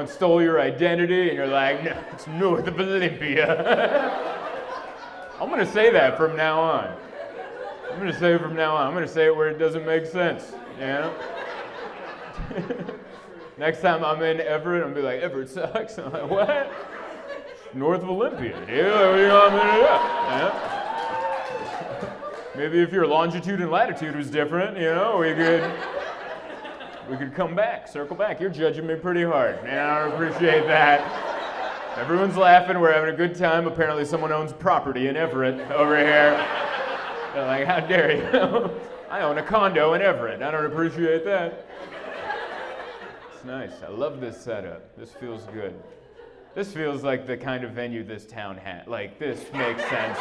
stole your identity, and you're like, no, it's north of Olympia. I'm gonna say that from now on. I'm gonna say it from now on. I'm gonna say it where it doesn't make sense, you know? Next time I'm in Everett, I'm gonna be like, Everett sucks. I'm like, what? North of Olympia, dude. What do you want me to do? Yeah? Maybe if your longitude and latitude was different, you know, we could come back, circle back. You're judging me pretty hard, and I appreciate that. Everyone's laughing, we're having a good time. Apparently someone owns property in Everett over here. They're like, how dare you? I own a condo in Everett. I don't appreciate that. It's nice. I love this setup. This feels good. This feels like the kind of venue this town had. Like, this makes sense.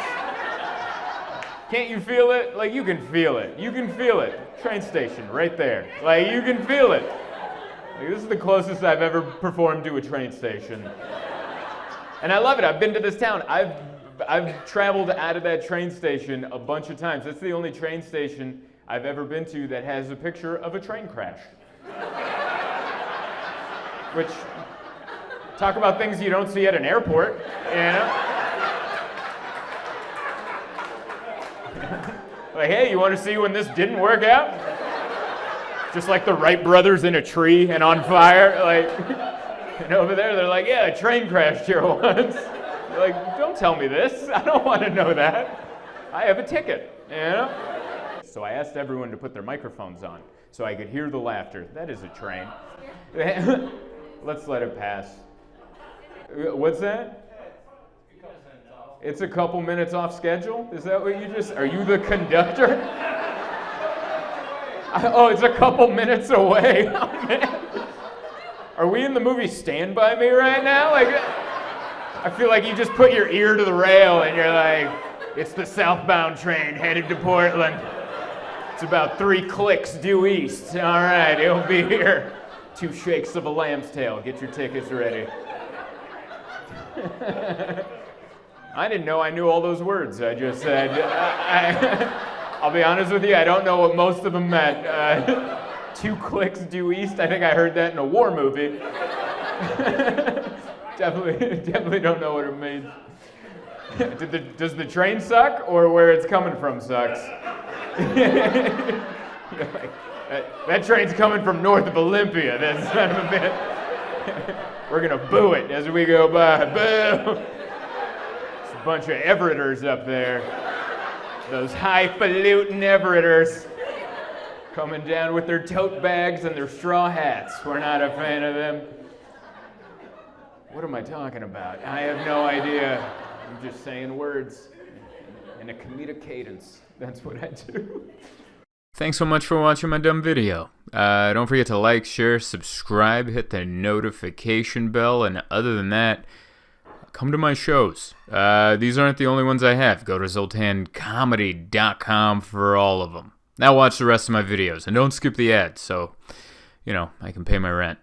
Can't you feel it? Like, you can feel it. You can feel it. Train station, right there. Like, you can feel it. Like, this is the closest I've ever performed to a train station. And I love it. I've been to this town. I've traveled out of that train station a bunch of times. That's the only train station I've ever been to that has a picture of a train crash. Which, talk about things you don't see at an airport, you know? Like, hey, you want to see when this didn't work out? Just like the Wright brothers in a tree and on fire, like, and over there they're like, yeah, a train crashed here once. You're like, don't tell me this. I don't want to know that. I have a ticket, you know? So I asked everyone to put their microphones on so I could hear the laughter. That is a train. Let's let it pass. What's that? It's a couple minutes off schedule? Is that what you just... Are you the conductor? Oh, it's a couple minutes away. Oh, man. Are we in the movie Stand By Me right now? Like, I feel like you just put your ear to the rail and you're like, it's the southbound train headed to Portland. It's about 3 clicks due east. All right, it'll be here. 2 shakes of a lamb's tail. Get your tickets ready. I didn't know I knew all those words I just said. I'll be honest with you, I don't know what most of them meant. 2 clicks due east, I think I heard that in a war movie. Definitely don't know what it means. Does the train suck, or where it's coming from sucks? Like, that train's coming from north of Olympia, that son of a bitch. We're gonna boo it as we go by. Boo! A bunch of Everetters up there. Those highfalutin Everetters coming down with their tote bags and their straw hats. We're not a fan of them. What am I talking about? I have no idea. I'm just saying words in a comedic cadence. That's what I do. Thanks so much for watching my dumb video. Don't forget to like, share, subscribe, hit the notification bell, and other than that, Come to my shows. These aren't the only ones I have. Go to zoltancomedy.com for all of them. Now watch the rest of my videos, and don't skip the ads, so, I can pay my rent.